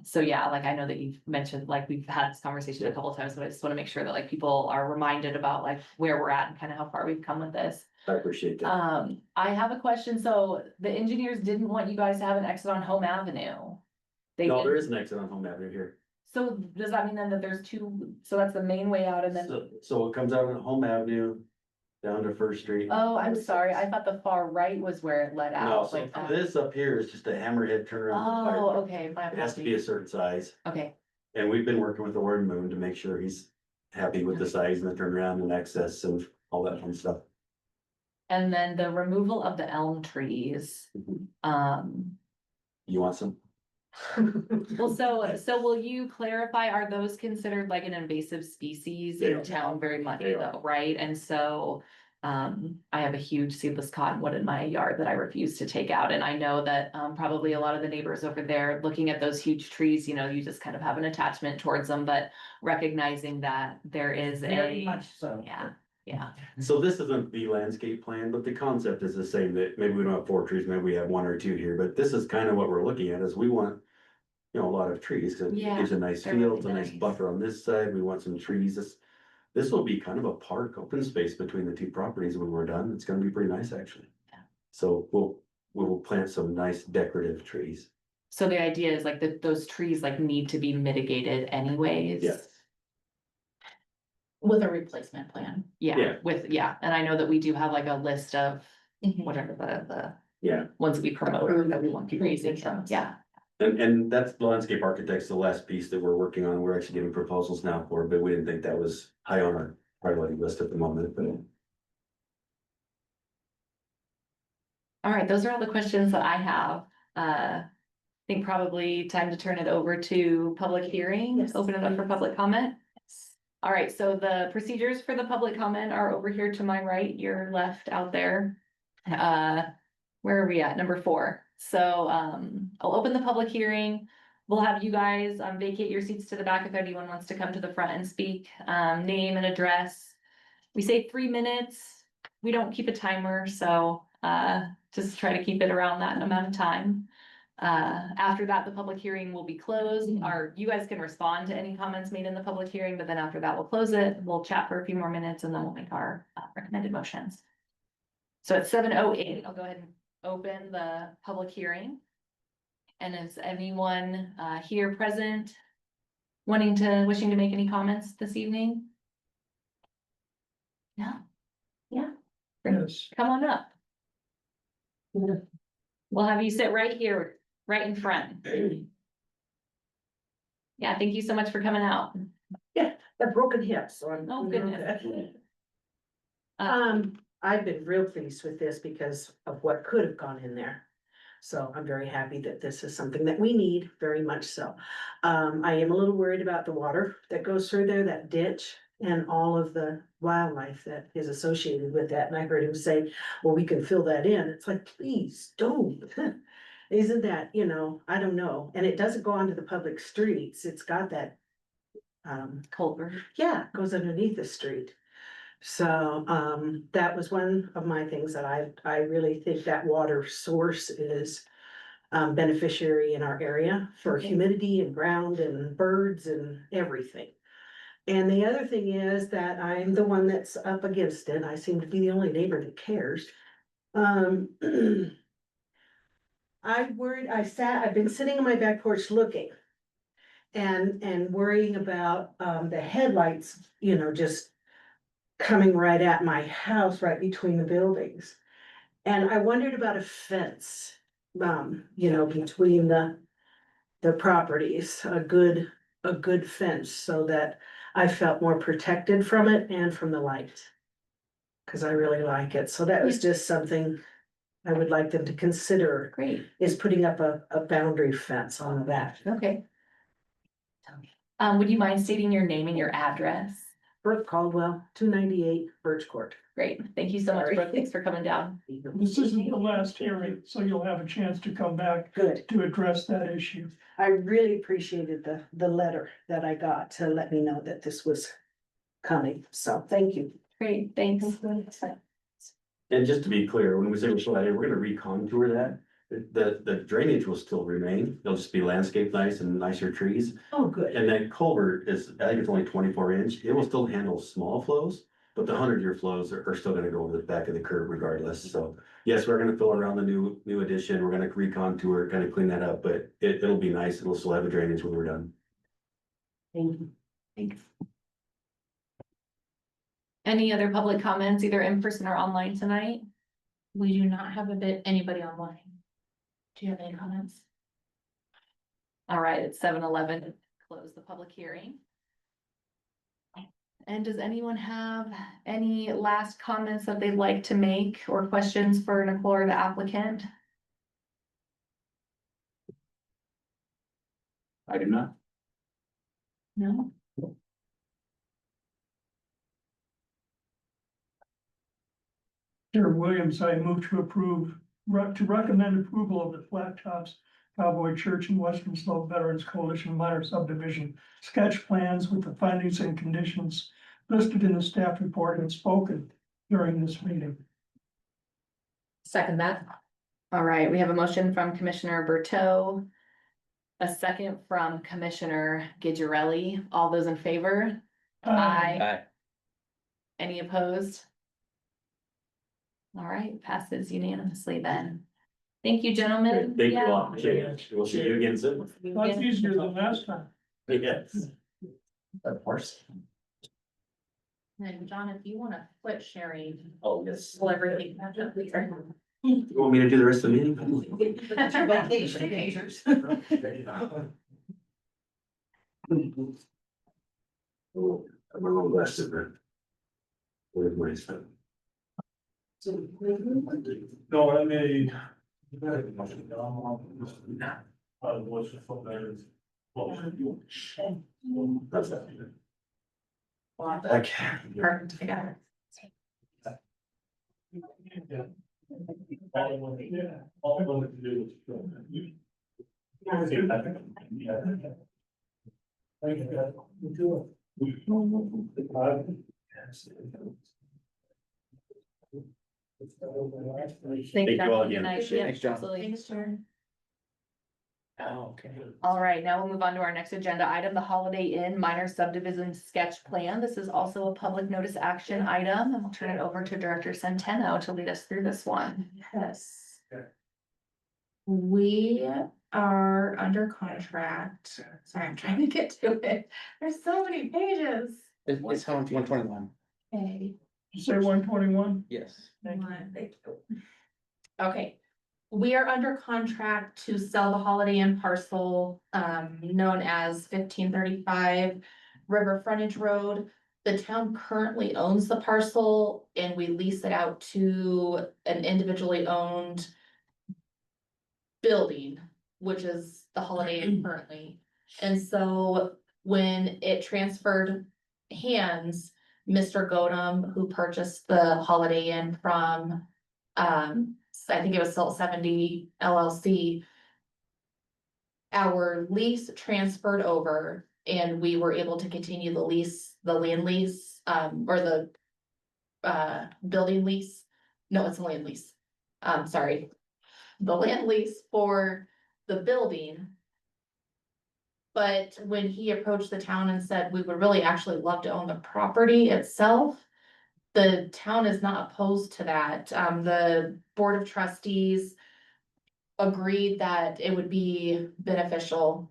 So yeah, like I know that you've mentioned, like we've had this conversation a couple of times, but I just wanna make sure that like people are reminded about like where we're at and kind of how far we've come with this. I appreciate that. I have a question, so the engineers didn't want you guys to have an exit on Home Avenue. They No, didn't- there is an exit on Home Avenue here. So does that mean then that there's two, so that's the main way out and then, So it comes out on Home Avenue, down to First Street. oh, I'm sorry, I thought the far right was where it led No, out, so like that. this up here is just a hammerhead turnaround. Oh, okay, my It has to be apologies, a certain size, okay, and we've been working with the Warren Moon to make sure he's happy with the size and the turnaround and access and all that fun stuff. and then the removal of the elm trees, You want some? well, so will you clarify, are those considered like an invasive species They in are. town very much They are. though, right? And so. I have a huge seedless cottonwood in my yard that I refuse to take out, and I know that probably a lot of the neighbors over there looking at those huge trees, you know, you just kind of have an attachment towards them, but recognizing that there is Very a. much so. Yeah, yeah, So this isn't the landscape plan, but the concept is the same, that maybe we don't have 4 trees, maybe we have 1 or 2 here, but this is kind of what we're looking at, is we want. You know, a lot of trees, 'cause it Yeah, gives a nice they're feel, really it's a nice nice. buffer on this side, we want some trees, this will be kind of a park, open space between the 2 properties when we're done, it's gonna be pretty nice, actually. Yeah. So we'll plant some nice decorative trees. so the idea is like that those trees like need to be mitigated anyways. Yes. With a replacement plan. Yeah, Yeah. yeah, and I know that we do have like a list of Mhm. whatever the Yeah, ones that we promote that we want to raise from, yeah. and that's the landscape architect's the last piece that we're working on, we're actually getting proposals now for, but we didn't think that was high on our priority list at the moment, but. All right, those are all the questions that I have. I think probably time to turn it over to public hearing, Yes. open it up for public comment. All right, so the procedures for the public comment are over here to my right, your left out there. Where are we at? Number 4. So, I'll open the public hearing. We'll have you guys, vacate your seats to the back if anyone wants to come to the front and speak, name and address. We say 3 minutes. We don't keep a timer, so, just try to keep it around that amount of time. After that, the public hearing will be closed, or you guys can respond to any comments made in the public hearing, but then after that, we'll close it, we'll chat for a few more minutes, and then we'll make our recommended motions. So at 7:08, I'll go ahead and open the public hearing. And is anyone here present wishing to make any comments this evening? No? Yeah, Yes. come on up. We'll have you sit right here, right in front. Yeah, thank you so much for coming out. A broken hip, so I'm. Oh, goodness. I've been real pleased with this because of what could have gone in there. So I'm very happy that this is something that we need, very much so. I am a little worried about the water that goes through there, that ditch. And all of the wildlife that is associated with that, and I heard him say, well, we can fill that in, it's like, please, don't. Isn't that, you know, I don't know, and it doesn't go onto the public streets, it's got that. Culver. Yeah, it goes underneath the street. So, that was one of my things that I really think that water source is. Beneficiary in our area for Okay. humidity and ground and birds and everything. And the other thing is that I'm the one that's up against it, I seem to be the only neighbor that cares. I've been sitting on my back porch looking. and worrying about, the headlights, you know, just coming right at my house, right between the buildings. And I wondered about a fence, you know, between the properties, a good fence so that I felt more protected from it and from the light. Cause I really like it. So that was just something I would like them to consider, Great, is putting up a boundary fence on the back. okay. Would you mind stating your name and your address? Brooke Caldwell, 298 Birch Court. Great, thank you so much, Sorry. Brooke, thanks for coming down. This isn't the last hearing, so you'll have a chance to come back Good. to address that issue. I really appreciated the letter that I got to let me know that this was coming. So thank you. Great, thanks. And just to be clear, when we say we're still out here, we're gonna recontour that. The drainage will still remain. It'll just be landscaped nice and nicer trees. Oh, good. And that culvert is, I think it's only 24 inch. It will still handle small flows, but the 100-year flows are still gonna go over the back of the curb regardless. So yes, we're gonna fill around the new addition. We're gonna recontour, kind of clean that up, but it'll be nice. It'll still have the drainage when we're done. Thank you. Thanks. Any other public comments, either in person or online tonight? We do not have anybody online. Do you have any comments? All right, it's 7:11. Close the public hearing. And does anyone have any last comments that they'd like to make or questions for Nicole or the applicant? I do not. No? Chair Williams, I move to to recommend approval of the Flat Tops Cowboy Church and Western Slope Veterans Coalition minor subdivision sketch plans with the findings and conditions listed in the staff report and spoken during this meeting. Second that. All right, we have a motion from Commissioner Berteau. A second from Commissioner Gidgerelli. All those in favor? Aye. Aye. Any opposed? All right, passes unanimously then. Thank you, gentlemen. Thank you Yeah. all. Appreciate it. We'll see you again soon. Much easier than last time. Yes. Of course. And John, if you wanna quit sharing, Oh, yes. pull everything back up. You want me to do the rest of the meeting? That's your vacation. Oh, I'm a little less of it. Where's my stuff? No, I made. That's that. Okay. Perfect, I got it. Thank you all again. Good night. Appreciate it. Yeah, Thanks, John. absolutely. Thanks, Sharon. Oh, okay. All right, now we'll move on to our next agenda item, the Holiday Inn minor subdivision sketch plan. This is also a public notice action item, and I'll turn it over to Director Centeno to lead us through this one. Yes. We are under contract. Sorry, I'm trying to get to it. There's so many pages. It's how 121. Okay. You say 121? Yes. Thank you. Thank you. Okay, we are under contract to sell the Holiday Inn parcel, known as 1535 River Frontage Road. The town currently owns the parcel and we lease it out to an individually owned building, which is the Holiday Inn currently. And so when it transferred hands, Mr. Godum, who purchased the Holiday Inn from, I think it was Salt 70 LLC. Our lease transferred over and we were able to continue the lease, the land lease, or the building lease. No, it's a land lease. Sorry. The land lease for the building. But when he approached the town and said, we would really actually love to own the property itself. The town is not opposed to that. The Board of Trustees agreed that it would be beneficial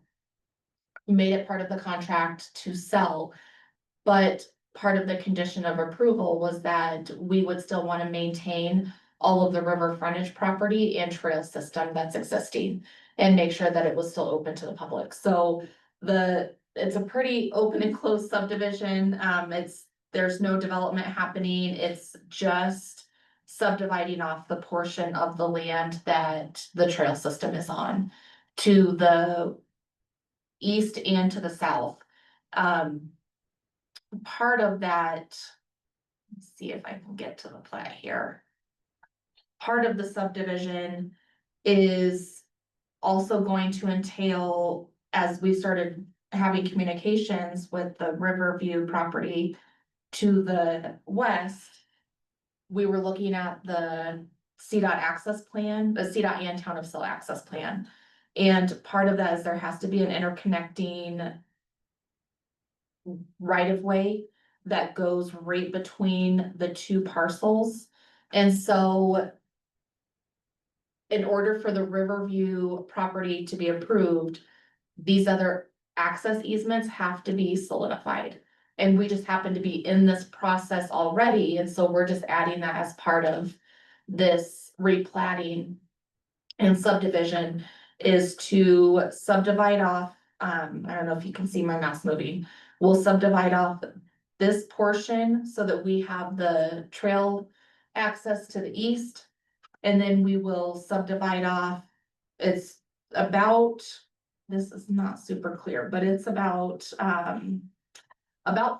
made it part of the contract to sell. But part of the condition of approval was that we would still want to maintain all of the river frontage property and trail system that's existing and make sure that it was still open to the public. So it's a pretty open and closed subdivision. There's no development happening. It's just subdividing off the portion of the land that the trail system is on to the east and to the south. Part of that, let's see if I can get to the plat here. Part of the subdivision is also going to entail, as we started having communications with the Riverview property to the west, we were looking at the CDOT access plan, the CDOT and Town of Sill access plan. And part of that is there has to be an interconnecting right of way that goes right between the two parcels. And so in order for the Riverview property to be approved, these other access easements have to be solidified. And we just happen to be in this process already, and so we're just adding that as part of this replatting and subdivision is to subdivide off, I don't know if you can see my mouse moving. We'll subdivide off this portion so that we have the trail access to the east. And then we will subdivide off, it's about, this is not super clear, but it's about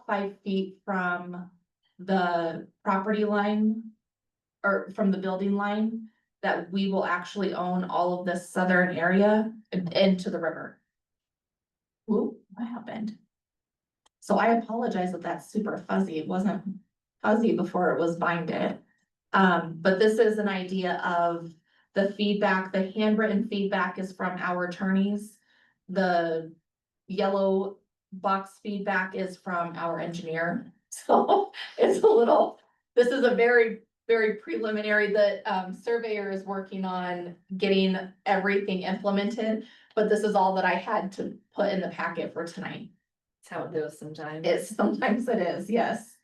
5 feet from the property line or from the building line that we will actually own all of this southern area into the river. Ooh, what happened? So I apologize that that's super fuzzy. It wasn't fuzzy before it was binded. But this is an idea of the feedback, the handwritten feedback is from our attorneys. The yellow box feedback is from our engineer. So it's a little, this is a very, very preliminary, the surveyor is working on getting everything implemented. But this is all that I had to put in the packet for tonight. That's how it goes sometimes. Sometimes it is, yes.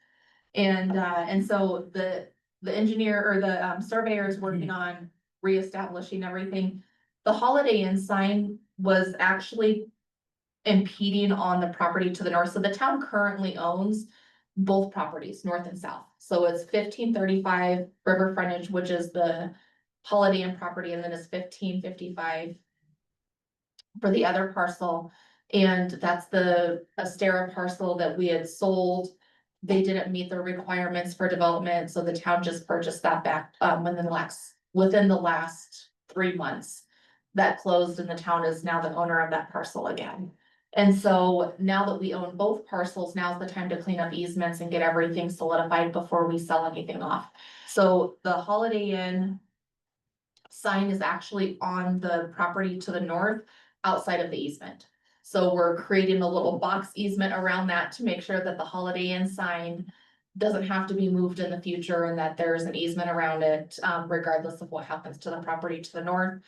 And so the engineer or the surveyor is working on reestablishing everything. The Holiday Inn sign was actually impeding on the property to the north. So the town currently owns both properties, north and south. So it's 1535 river frontage, which is the Holiday Inn property, and then it's 1555 for the other parcel. And that's the Astera parcel that we had sold. They didn't meet the requirements for development, so the town just purchased that back within the last 3 months. That closed and the town is now the owner of that parcel again. And so now that we own both parcels, now's the time to clean up easements and get everything solidified before we sell anything off. So the Holiday Inn sign is actually on the property to the north, outside of the easement. So we're creating a little box easement around that to make sure that the Holiday Inn sign doesn't have to be moved in the future and that there's an easement around it, regardless of what happens to the property to the north.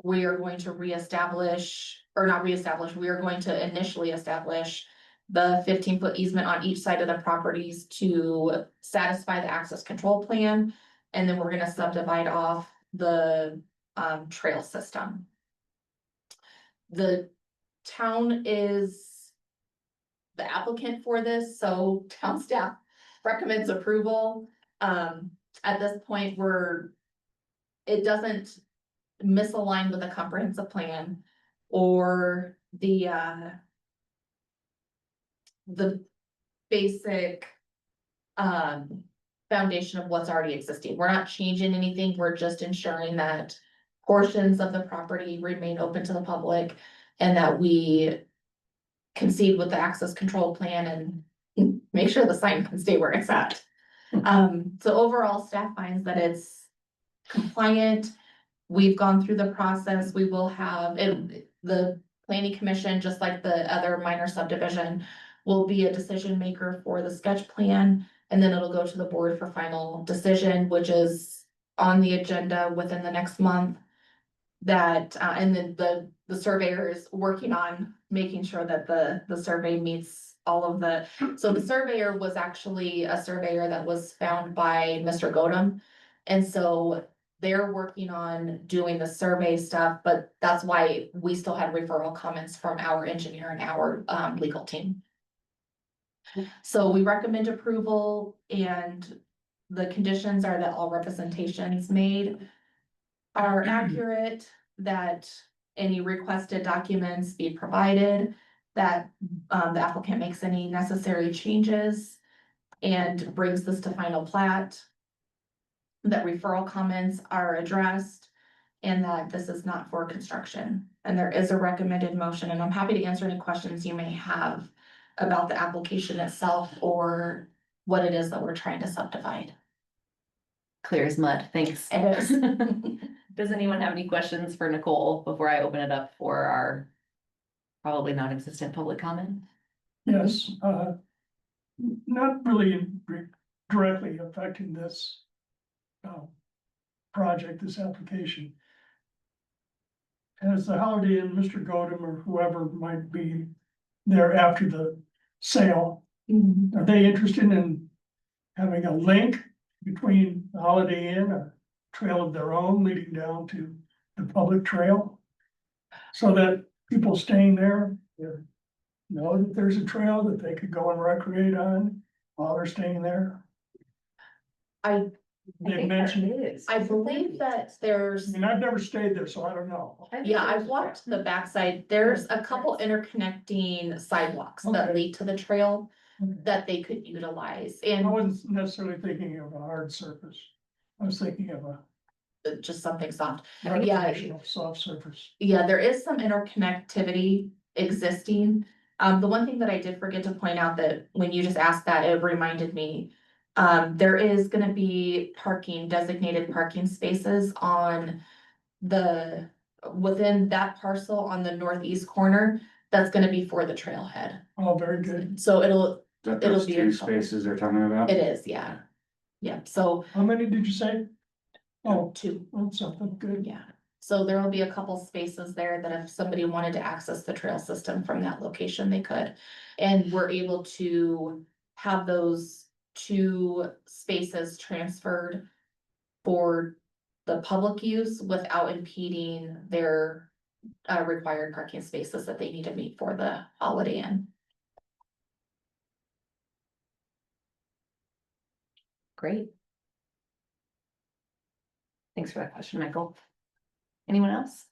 We are going to reestablish, or not reestablish, we are going to initially establish the 15-foot easement on each side of the properties to satisfy the access control plan. And then we're gonna subdivide off the trail system. The town is the applicant for this, so town staff recommends approval. At this point, it doesn't misalign with the comprehensive plan or the basic foundation of what's already existing. We're not changing anything. We're just ensuring that portions of the property remain open to the public and that we concede with the access control plan and make sure the sign can stay where it's at. So overall, staff finds that it's compliant. We've gone through the process. We will have the planning commission, just like the other minor subdivision, will be a decision maker for the sketch plan. And then it'll go to the board for final decision, which is on the agenda within the next month. that, and then the surveyor is working on making sure that the survey meets all of the, so the surveyor was actually a surveyor that was found by Mr. Godum. And so they're working on doing the survey stuff, but that's why we still had referral comments from our engineer and our legal team. So we recommend approval, and the conditions are that all representations made are accurate, that any requested documents be provided, that the applicant makes any necessary changes and brings this to final plat, that referral comments are addressed, and that this is not for construction. And there is a recommended motion, and I'm happy to answer any questions you may have about the application itself or what it is that we're trying to subdivide. Clear as mud, thanks. It is. Does anyone have any questions for Nicole before I open it up for our probably non-existent public comment? Yes, not really directly affecting this project, this application. As the Holiday Inn, Mr. Godum or whoever might be there after the sale, are they interested in having a link between the Holiday Inn, a trail of their own leading down to the public trail? So that people staying there know that there's a trail that they could go and recreate on while they're staying there. They mentioned, I believe that I there's, mean, I've never stayed there, so I don't know. yeah, I've walked the backside. There's a couple interconnecting sidewalks that Okay. lead to the trail Okay. that they could utilize, I and wasn't necessarily thinking of a hard surface. I was thinking of a just something soft. recreational soft surface. Yeah, there is some interconnectivity existing. The one thing that I did forget to point out, that when you just asked that, it reminded me. There is gonna be parking, designated parking spaces on within that parcel on the northeast corner. That's gonna be for the trailhead. Oh, very good. So it'll Those be two a- spaces they're talking about? It is, yeah. Yeah, so How many did you say? Oh, two, that's something good. yeah. So there will be a couple spaces there that if somebody wanted to access the trail system from that location, they could. And we're able to have those two spaces transferred for the public use without impeding their required parking spaces that they need to meet for the Holiday Inn. Great. Thanks for that question, Michael. Anyone else?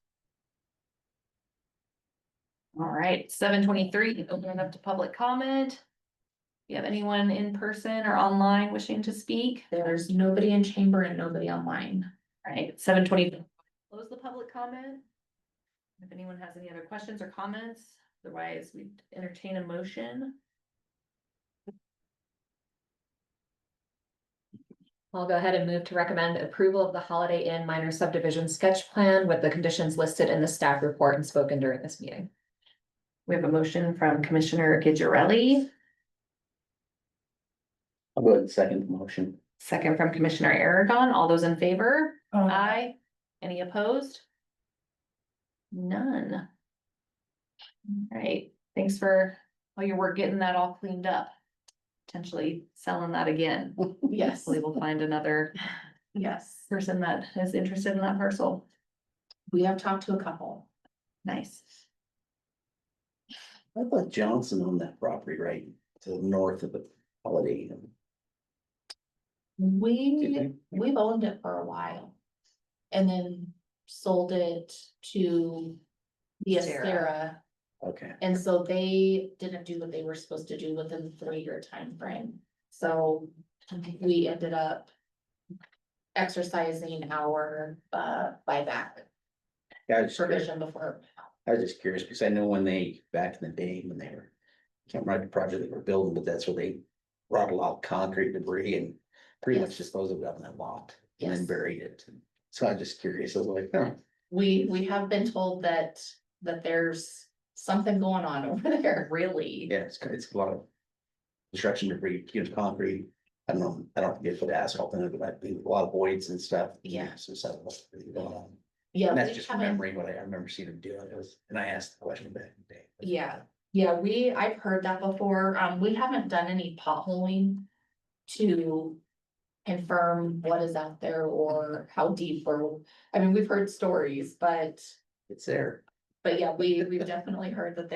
All right, 7:23, open it up to public comment. You have anyone in person or online wishing to speak? There's nobody in chamber and nobody online. All right, 7:20, close the public comment. If anyone has any other questions or comments, otherwise we entertain a motion. I'll go ahead and move to recommend approval of the Holiday Inn minor subdivision sketch plan with the conditions listed in the staff report and spoken during this meeting. We have a motion from Commissioner Gidgerelli, I'll go ahead and second the motion. second from Commissioner Aragon. All those in favor? Uh, Aye. Any opposed? None. All right, thanks for all your work getting that all cleaned up. Potentially selling that again. Yes, Hopefully we'll find another yes. person that is interested in that parcel. We have talked to a couple. Nice. I thought Johnson owned that property right to the north of the Holiday Inn. We've owned it for a while. And then sold it to the Sarah. Astera. Okay, And so they didn't do what they were supposed to do within the 3-year time frame. So we ended up exercising our buyback yeah, I was just curious. provision before. I was just curious, because I know when they, back in the day, when they were, can't remember the project they were building, but that's where they brought a lot of concrete debris and pretty much Yes. disposed of it up in that lot and then Yes. buried it. So I was just curious, I was like, oh, We have been told that there's something going on over there. Really? yeah, it's a lot of construction debris, concrete. I don't know, I don't think they put asphalt in it, but I think a lot of voids and stuff. Yeah. So stuff was really going on. Yeah. And that's we just haven't- remembering what I remember seeing him do it, and I asked the question back in the day. Yeah, I've heard that before. We haven't done any potholing to confirm what is out there or how deep or, I mean, we've heard stories, but It's there. yeah, we've definitely heard that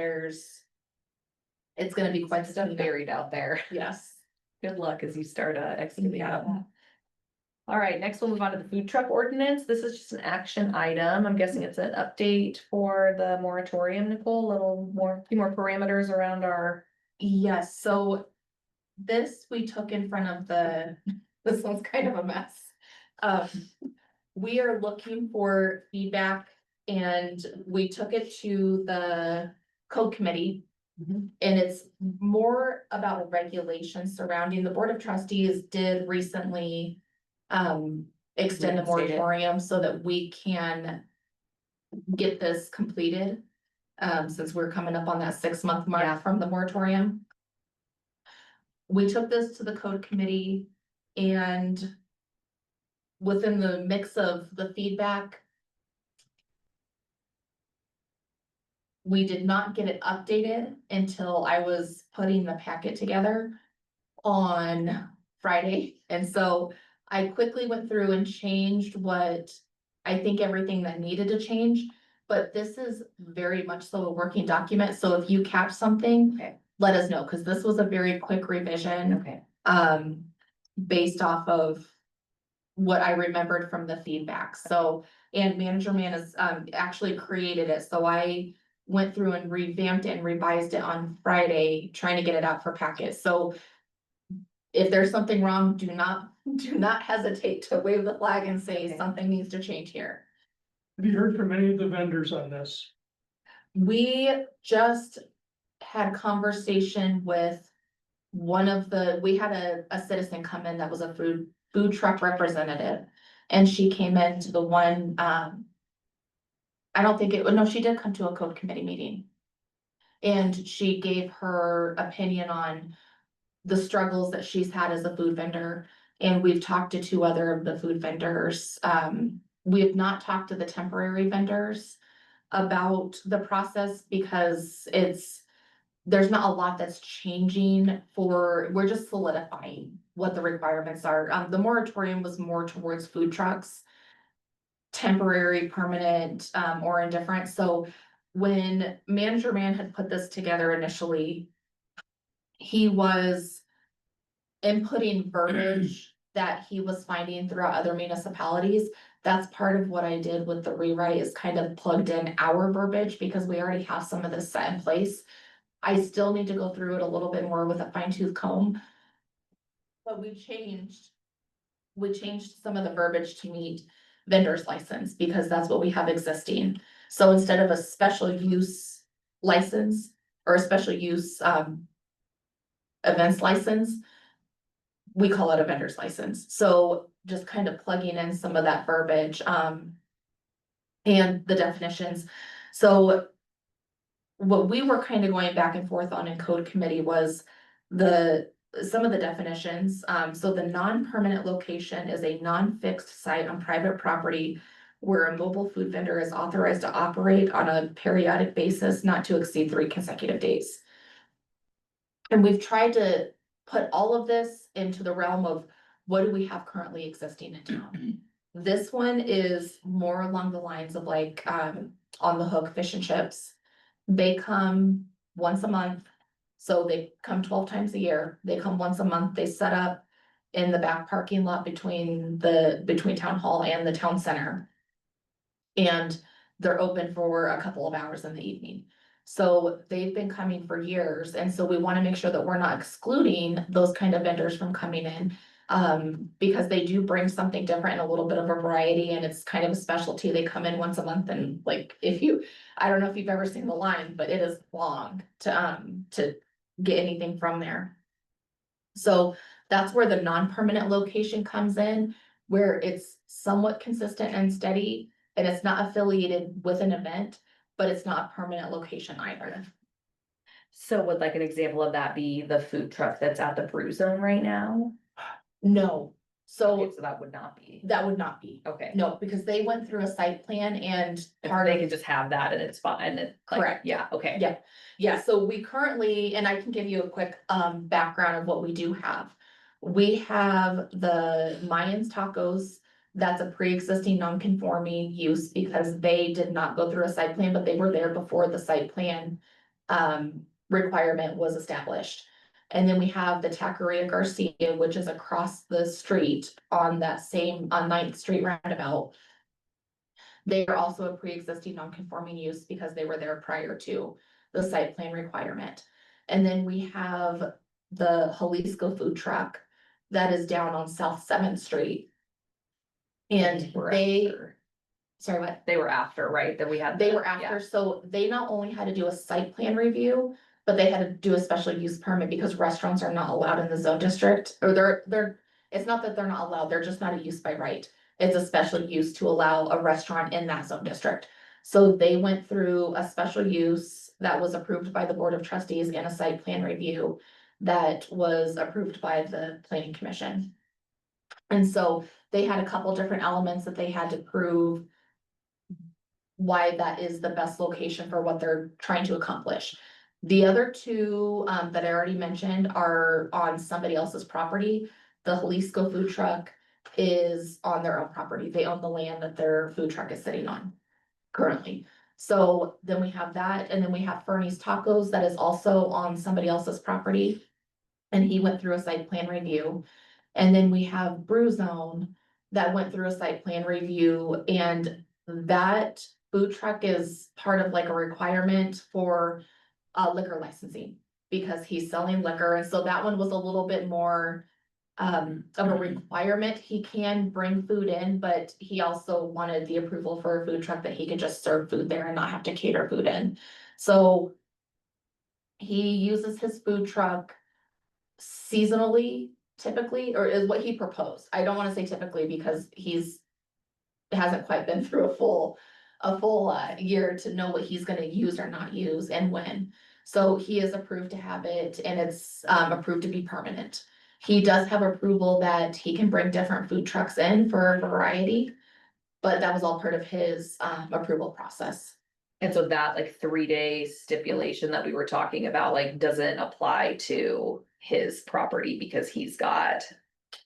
it's gonna be quite Stuff stuff. buried out there. Yes. Good luck as you start excavating. Yeah. All right, next we'll move on to the food truck ordinance. This is just an action item. I'm guessing it's an update for the moratorium, Nicole, a little more, few more parameters around our. Yes, so this we took in front of this one's kind of a mess. We are looking for feedback and we took it to the code committee. And it's more about a regulation surrounding, the Board of Trustees did recently extend the Reinstate it. moratorium so that we can get this completed. Since we're coming up on that 6-month Yeah. mark from the moratorium. We took this to the code committee and within the mix of the feedback, we did not get it updated until I was putting the packet together on Friday. And so I quickly went through and changed what I think everything that needed to change. But this is very much so a working document. So if you catch something, Okay. let us know, because this was a very quick revision. Okay. Based off of what I remembered from the feedback. So, and Manager Man has actually created it. So I went through and revamped it and revised it on Friday, trying to get it out for packets. So if there's something wrong, do not hesitate to wave the flag and say Okay. something needs to change here. Have you heard from any of the vendors on this? We just had conversation with we had a citizen come in that was a food truck representative. And she came into the one, she did come to a code committee meeting. And she gave her opinion on the struggles that she's had as a food vendor. And we've talked to 2 other of the food vendors. We have not talked to the temporary vendors about the process because there's not a lot that's changing we're just solidifying what the requirements are. The moratorium was more towards food trucks. Temporary, permanent, or indifferent. So when Manager Man had put this together initially, he was inputting verbiage that he was finding throughout other municipalities. That's part of what I did with the rewrite is kind of plugged in our verbiage because we already have some of this set in place. I still need to go through it a little bit more with a fine tooth comb. But we changed some of the verbiage to meet vendor's license because that's what we have existing. So instead of a special use license or a special use events license, we call it a vendor's license. So just kind of plugging in some of that verbiage and the definitions. So what we were kind of going back and forth on in code committee was some of the definitions. So the non-permanent location is a non-fixed site on private property where a mobile food vendor is authorized to operate on a periodic basis, not to exceed 3 consecutive days. And we've tried to put all of this into the realm of what do we have currently existing in town? This one is more along the lines of like, On the Hook Fish and Chips. They come once a month. So they come 12 times a year. They come once a month. They set up in the back parking lot between town hall and the town center. And they're open for a couple of hours in the evening. So they've been coming for years. And so we want to make sure that we're not excluding those kind of vendors from coming in. Because they do bring something different and a little bit of a variety and it's kind of a specialty. They come in once a month and like, I don't know if you've ever seen the line, but it is long to get anything from there. So that's where the non-permanent location comes in, where it's somewhat consistent and steady. And it's not affiliated with an event, but it's not a permanent location either. So would like an example of that be the food truck that's at the Brew Zone right now? No, Okay, So so that would not be, that would not be, okay. no, because they went through a site plan and If part they of. can just have that and it's fine, and it's like, Correct. yeah, okay. Yeah, yeah, so we currently, and I can give you a quick background of what we do have. We have the Mayans Tacos, that's a pre-existing non-conforming use because they did not go through a site plan, but they were there before the site plan requirement was established. And then we have the Taqueria Garcia, which is across the street on that same, on 9th Street roundabout. They are also a pre-existing non-conforming use because they were there prior to the site plan requirement. And then we have the Jalisco food truck that is down on South 7th Street. And Were they, after. sorry, what? They were after, right, that we had. They the- were after, so they not only had to do a site plan review, but they had to do a special use permit because restaurants are not allowed in the zone district, or they're, it's not that they're not allowed, they're just not a use by right. It's a special use to allow a restaurant in that zone district. So they went through a special use that was approved by the Board of Trustees and a site plan review that was approved by the Planning Commission. And so they had a couple different elements that they had to prove why that is the best location for what they're trying to accomplish. The other two that I already mentioned are on somebody else's property. The Jalisco food truck is on their own property. They own the land that their food truck is sitting on currently. So then we have that, and then we have Fernie's Tacos that is also on somebody else's property. And he went through a site plan review. And then we have Brew Zone that went through a site plan review, and that food truck is part of like a requirement for liquor licensing. Because he's selling liquor, and so that one was a little bit more of a requirement. He can bring food in, but he also wanted the approval for a food truck that he could just serve food there and not have to cater food in. So he uses his food truck seasonally, typically, or is what he proposed. I don't wanna say typically because hasn't quite been through a full year to know what he's gonna use or not use and when. So he is approved to have it, and it's approved to be permanent. He does have approval that he can bring different food trucks in for a variety. But that was all part of his approval process. And so that like 3-day stipulation that we were talking about, like, doesn't apply to his property because he's got.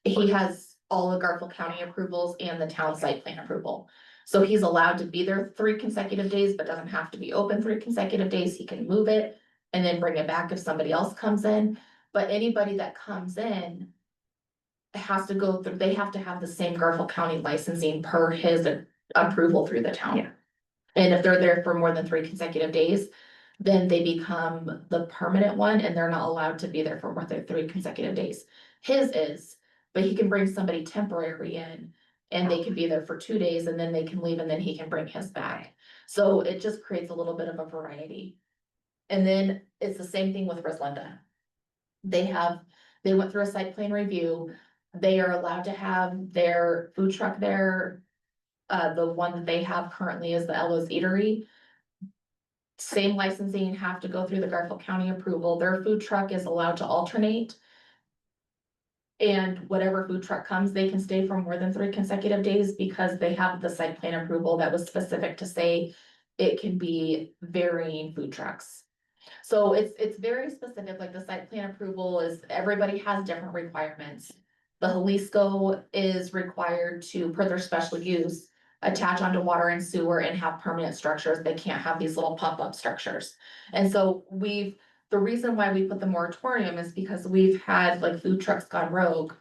He has all the Garfield County approvals and the town site plan approval. So he's allowed to be there 3 consecutive days, but doesn't have to be open 3 consecutive days. He can move it and then bring it back if somebody else comes in. But anybody that comes in has to go through, they have to have the same Garfield County licensing per his approval through the town. Yeah. And if they're there for more than 3 consecutive days, then they become the permanent one and they're not allowed to be there for more than 3 consecutive days. His is, but he can bring somebody temporary in and they can be there for 2 days and then they can leave and then he can bring his back. So it just creates a little bit of a variety. And then it's the same thing with Rosalinda. They went through a site plan review. They are allowed to have their food truck there. The one that they have currently is the Ella's Eatery. Same licensing, have to go through the Garfield County approval. Their food truck is allowed to alternate. And whatever food truck comes, they can stay for more than 3 consecutive days because they have the site plan approval that was specific to say it can be varying food trucks. So it's very specific, like the site plan approval is, everybody has different requirements. The Jalisco is required to, per their special use, attach onto water and sewer and have permanent structures. They can't have these little pop-up structures. And so the reason why we put the moratorium is because we've had like food trucks gone rogue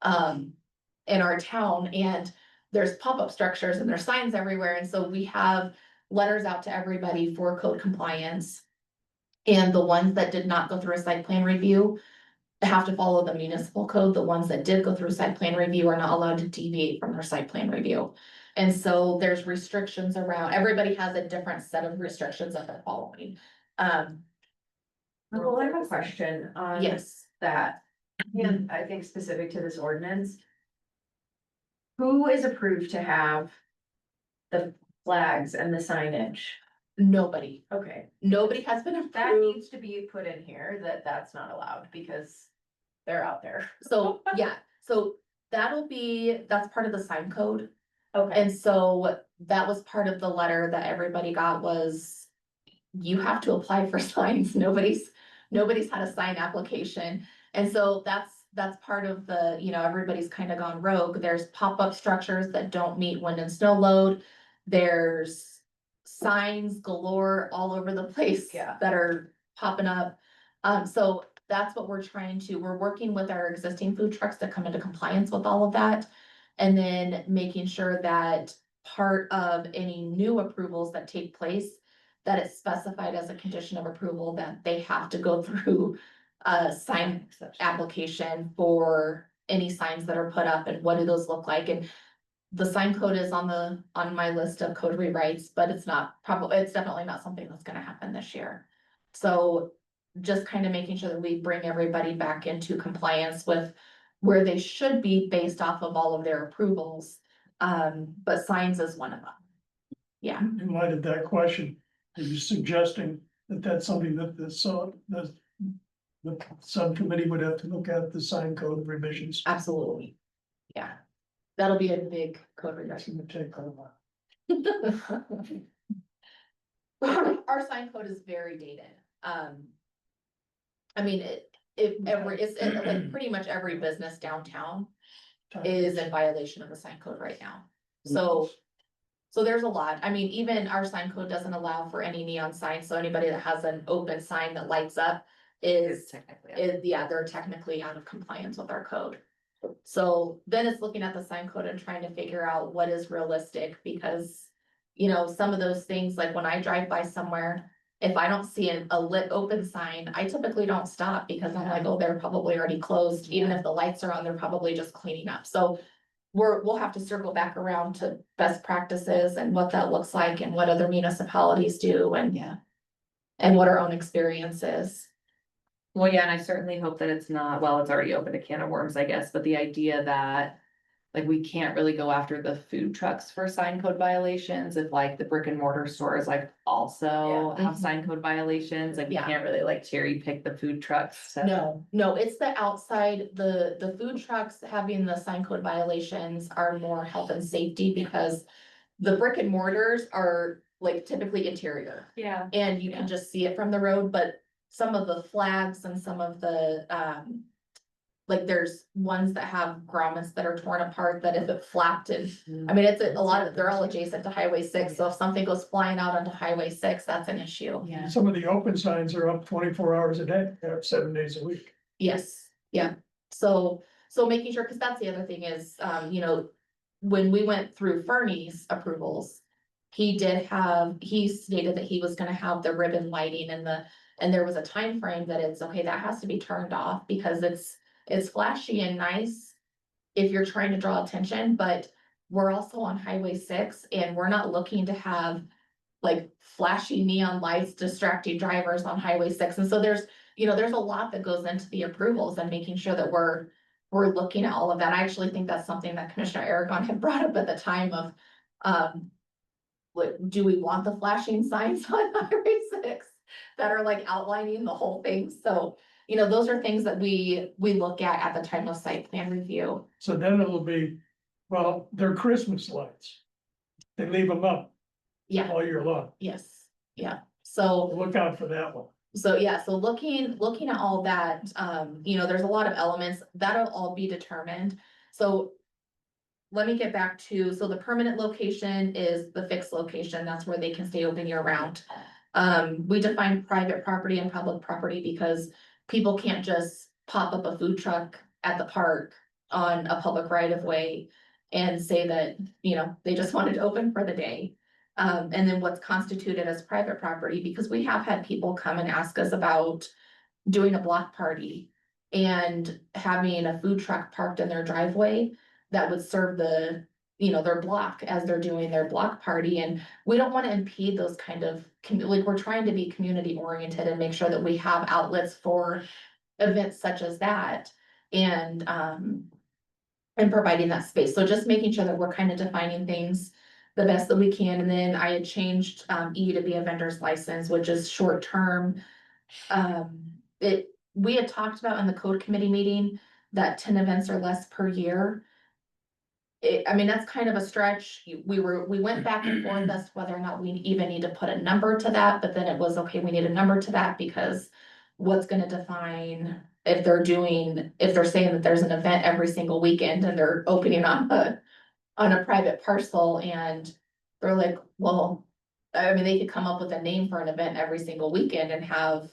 in our town, and there's pop-up structures and there's signs everywhere. And so we have letters out to everybody for code compliance. And the ones that did not go through a site plan review have to follow the municipal code. The ones that did go through site plan review are not allowed to deviate from their site plan review. And so there's restrictions around, everybody has a different set of restrictions that they're following. Well, I have a question on Yes, that, and I think specific to this ordinance. Who is approved to have the flags and the signage? nobody Okay, has been that approved. needs to be put in here, that that's not allowed because they're out there. So, yeah, so that'll be, that's part of the sign code. Okay, And so that was part of the letter that everybody got was. You have to apply for signs. Nobody's had a sign application. And so that's part of the, everybody's kind of gone rogue. There's pop-up structures that don't meet wind and snow load. There's signs galore all over the place. Yeah. That are popping up. So that's what we're working with our existing food trucks to come into compliance with all of that. And then making sure that part of any new approvals that take place, that it's specified as a condition of approval that they have to go through a sign application for any signs that are put up and what do those look like. And the sign code is on my list of code rewrites, but it's definitely not something that's gonna happen this year. So just kind of making sure that we bring everybody back into compliance with where they should be based off of all of their approvals. But signs is one of them. Yeah, In light of that question, are you suggesting that that's something that the subcommittee would have to look at, the sign code revisions? absolutely. Yeah, that'll be a big code That's revision. gonna take a while. Our sign code is very dated. I mean, like pretty much every business downtown is in violation of the sign code right now. So there's a lot. I mean, even our sign code doesn't allow for any neon signs, so anybody that has an open sign that lights up is, they're technically out of compliance with our code. So then it's looking at the sign code and trying to figure out what is realistic, because, some of those things, like when I drive by somewhere, if I don't see a lit open sign, I typically don't stop because I'm like, oh, they're probably already closed. Even if the lights are on, they're probably just cleaning up. So we'll have to circle back around to best practices and what that looks like and what other municipalities do and what our own experience is. well, yeah, and I certainly hope that it's not, well, it's already opened a can of worms, I guess, but the idea that. Like, we can't really go after the food trucks for sign code violations if like the brick and mortar stores like also Yeah. have sign code violations, like we Yeah. can't really like cherry pick the food trucks. No, it's the outside, the food trucks having the sign code violations are more health and safety, because the brick and mortars are like typically interior. Yeah. And you Yeah. can just see it from the road, but some of the flags and some of the, like there's ones that have grommets that are torn apart, that if it flapped and, I mean, it's a lot of, they're all adjacent to Highway 6, so if something goes flying out onto Highway 6, that's an issue. Yeah. Some of the open signs are up 24 hours a day, 7 days a week. Yes, yeah, so making sure, cause that's the other thing is, when we went through Fernie's approvals. He stated that he was gonna have the ribbon lighting and there was a time frame that it's, okay, that has to be turned off because it's flashy and nice. If you're trying to draw attention, but we're also on Highway 6 and we're not looking to have. Like flashy neon lights distracting drivers on Highway 6, and so there's a lot that goes into the approvals and making sure that we're looking at all of that. I actually think that's something that Commissioner Aragon had brought up at the time of. Do we want the flashing signs on Highway 6 that are like outlining the whole thing? So, those are things that we look at the time of site plan review. So then it'll be, well, they're Christmas lights. They leave them up Yeah, all year long. yes, yeah, so. Look out for that one. So yeah, so looking at all that, there's a lot of elements that'll all be determined. So let me get back to, so the permanent location is the fixed location. That's where they can stay open year round. We define private property and public property because people can't just pop up a food truck at the park on a public right of way and say that, they just wanted to open for the day. And then what's constituted as private property, because we have had people come and ask us about doing a block party and having a food truck parked in their driveway that would serve their block as they're doing their block party. And we don't want to impede those kind of, like, we're trying to be community oriented and make sure that we have outlets for events such as that and providing that space. So just making sure that we're kind of defining things the best that we can. And then I had changed E to be a vendor's license, which is short term. We had talked about in the code committee meeting that 10 events or less per year. I mean, that's kind of a stretch. We went back and forth as to whether or not we even need to put a number to that, but then it was, okay, we need a number to that because what's gonna define if they're saying that there's an event every single weekend and they're opening on a private parcel and they're like, well, I mean, they could come up with a name for an event every single weekend and have,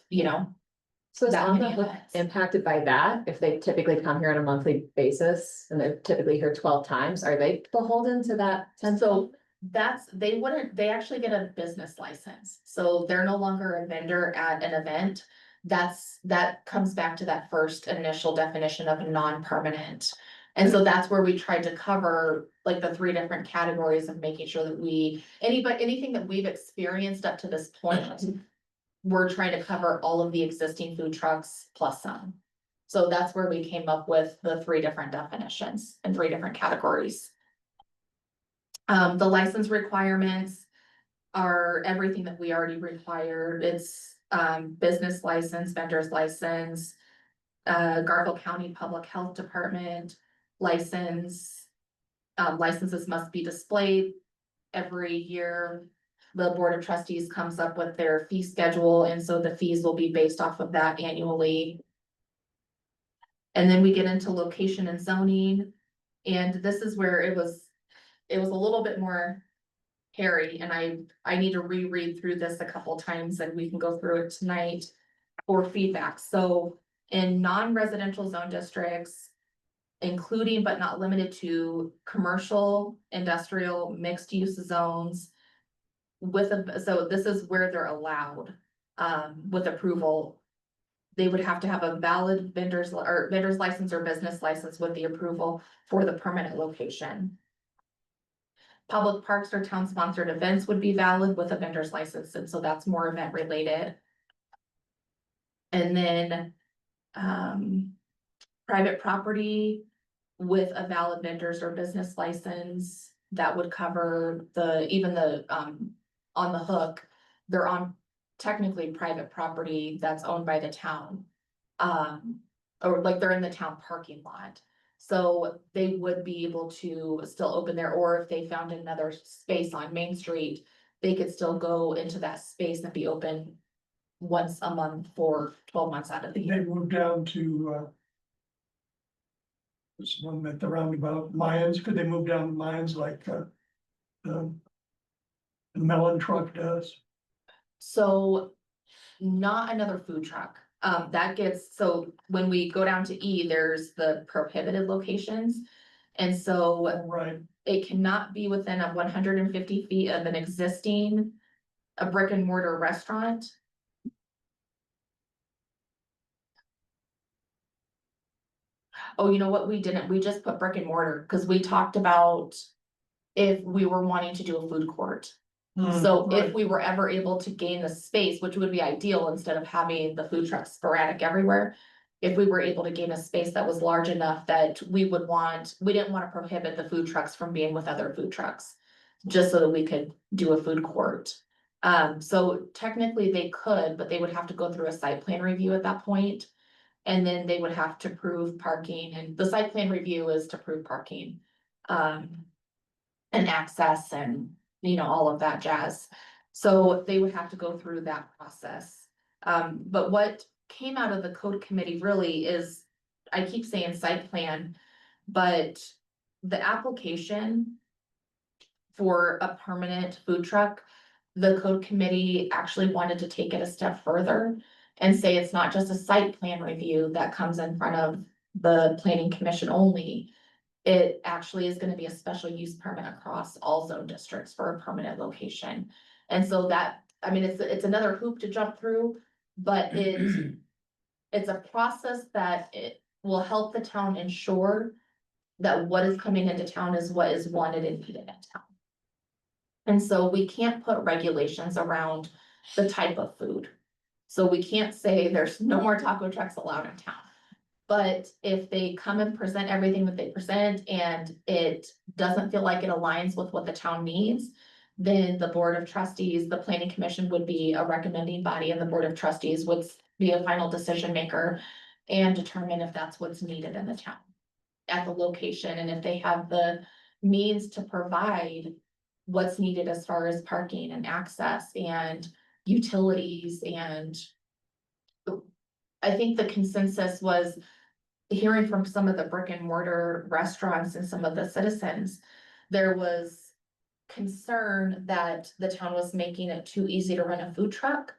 So is that On the many Hook events. impacted by that? If they typically come here on a monthly basis and they're typically here 12 times, are they beholden to that? So they actually get a business license, so they're no longer a vendor at an event. That comes back to that first initial definition of non-permanent. And so that's where we tried to cover like the three different categories of making sure that anything that we've experienced up to this point. We're trying to cover all of the existing food trucks plus some. So that's where we came up with the three different definitions and three different categories. The license requirements are everything that we already required. It's business license, vendor's license, Garfield County Public Health Department license. Licenses must be displayed every year. The Board of Trustees comes up with their fee schedule, and so the fees will be based off of that annually. And then we get into location and zoning, and this is where it was a little bit more hairy, and I need to reread through this a couple times, and we can go through it tonight for feedback. So in non-residential zone districts, including but not limited to commercial, industrial, mixed-use zones, so this is where they're allowed, with approval. They would have to have a valid vendor's license or business license with the approval for the permanent location. Public parks or town-sponsored events would be valid with a vendor's license, and so that's more event related. And then, private property with a valid vendor's or business license, that would cover On the Hook, they're on technically private property that's owned by the town. Or like they're in the town parking lot. So they would be able to still open there, or if they found another space on Main Street, they could still go into that space and be open once a month for 12 months out of the year. They moved down to this one at the roundabout, Mayans, could they move down to Mayans like the melon truck does? So not another food truck. So when we go down to E, there's the prohibited locations. And so Right, it cannot be within 150 feet of an existing, a brick and mortar restaurant. Oh, you know what? We didn't, we just put brick and mortar, because we talked about if we were wanting to do a food court. So if right. we were ever able to gain the space, which would be ideal instead of having the food trucks sporadic everywhere. If we were able to gain a space that was large enough that we didn't want to prohibit the food trucks from being with other food trucks. Just so that we could do a food court. So technically they could, but they would have to go through a site plan review at that point. And then they would have to prove parking, and the site plan review is to prove parking. And access and, all of that jazz. So they would have to go through that process. But what came out of the code committee really is, I keep saying site plan, but the application for a permanent food truck, the code committee actually wanted to take it a step further and say it's not just a site plan review that comes in front of the planning commission only. It actually is gonna be a special use permit across all zone districts for a permanent location. And so that, I mean, it's another hoop to jump through, but it's a process that it will help the town ensure that what is coming into town is what is wanted and needed in town. And so we can't put regulations around the type of food. So we can't say there's no more taco trucks allowed in town. But if they come and present everything that they present and it doesn't feel like it aligns with what the town needs, then the Board of Trustees, the Planning Commission would be a recommending body, and the Board of Trustees would be a final decision maker and determine if that's what's needed in the town at the location, and if they have the means to provide what's needed as far as parking and access and utilities and I think the consensus was hearing from some of the brick and mortar restaurants and some of the citizens, there was concern that the town was making it too easy to run a food truck,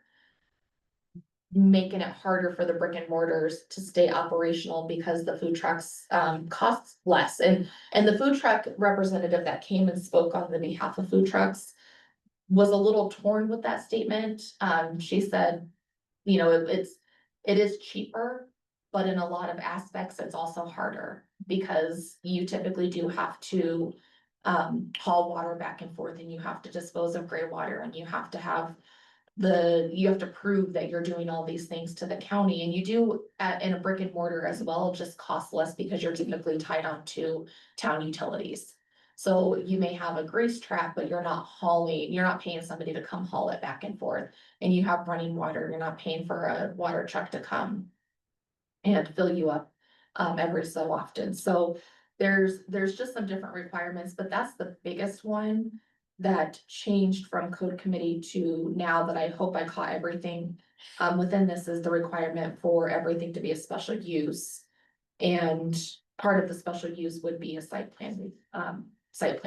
making it harder for the brick and mortars to stay operational because the food trucks cost less. And the food truck representative that came and spoke on the behalf of food trucks was a little torn with that statement. She said, you know, it is cheaper, but in a lot of aspects, it's also harder because you typically do have to haul water back and forth and you have to dispose of gray water and you have to have you have to prove that you're doing all these things to the county and you do in a brick and mortar as well, just cost less because you're typically tied on to town utilities. So you may have a grease trap, but you're not paying somebody to come haul it back and forth. And you have running water, you're not paying for a water truck to come and fill you up every so often. So there's just some different requirements, but that's the biggest one that changed from code committee to now that I hope I caught everything. Within this is the requirement for everything to be a special use. And part of the special use would be a site plan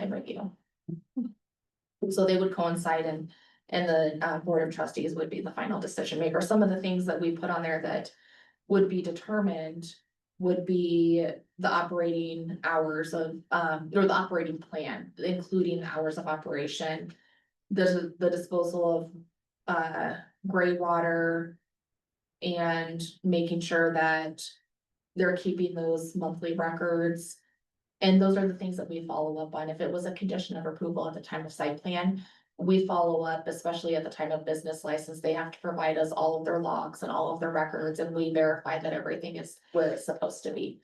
review. So they would coincide and the board of trustees would be the final decision maker. Some of the things that we put on there that would be determined would be the operating hours of, or the operating plan, including the hours of operation. The disposal of, gray water. And making sure that they're keeping those monthly records. And those are the things that we follow up on. If it was a condition of approval at the time of site plan, we follow up, especially at the time of business license, they have to provide us all of their logs and all of their records, and we verify that everything is where it's supposed to be.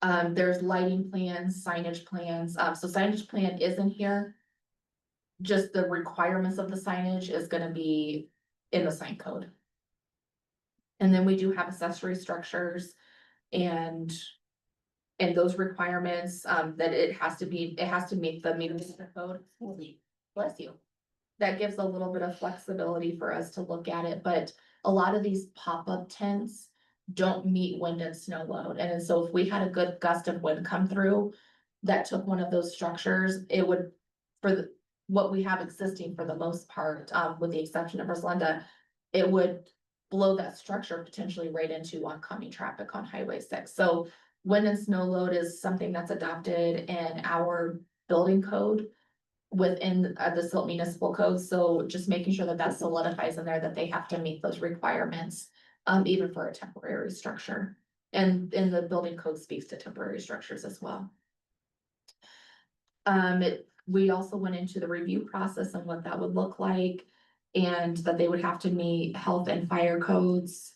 There's lighting plans, signage plans, so signage plan is in here. Just the requirements of the signage is gonna be in the sign code. And then we do have accessory structures and those requirements, that it has to meet the municipal code. Bless you. That gives a little bit of flexibility for us to look at it, but a lot of these pop-up tents don't meet wind and snow load. And so if we had a good gust of wind come through that took one of those structures, it would, what we have existing for the most part, with the exception of Roslenda, it would blow that structure potentially right into oncoming traffic on Highway 6. So wind and snow load is something that's adopted in our building code within the Silt Municipal Code. So just making sure that that solidifies in there that they have to meet those requirements, even for a temporary structure. And the building code speaks to temporary structures as well. We also went into the review process and what that would look like, and that they would have to meet health and fire codes,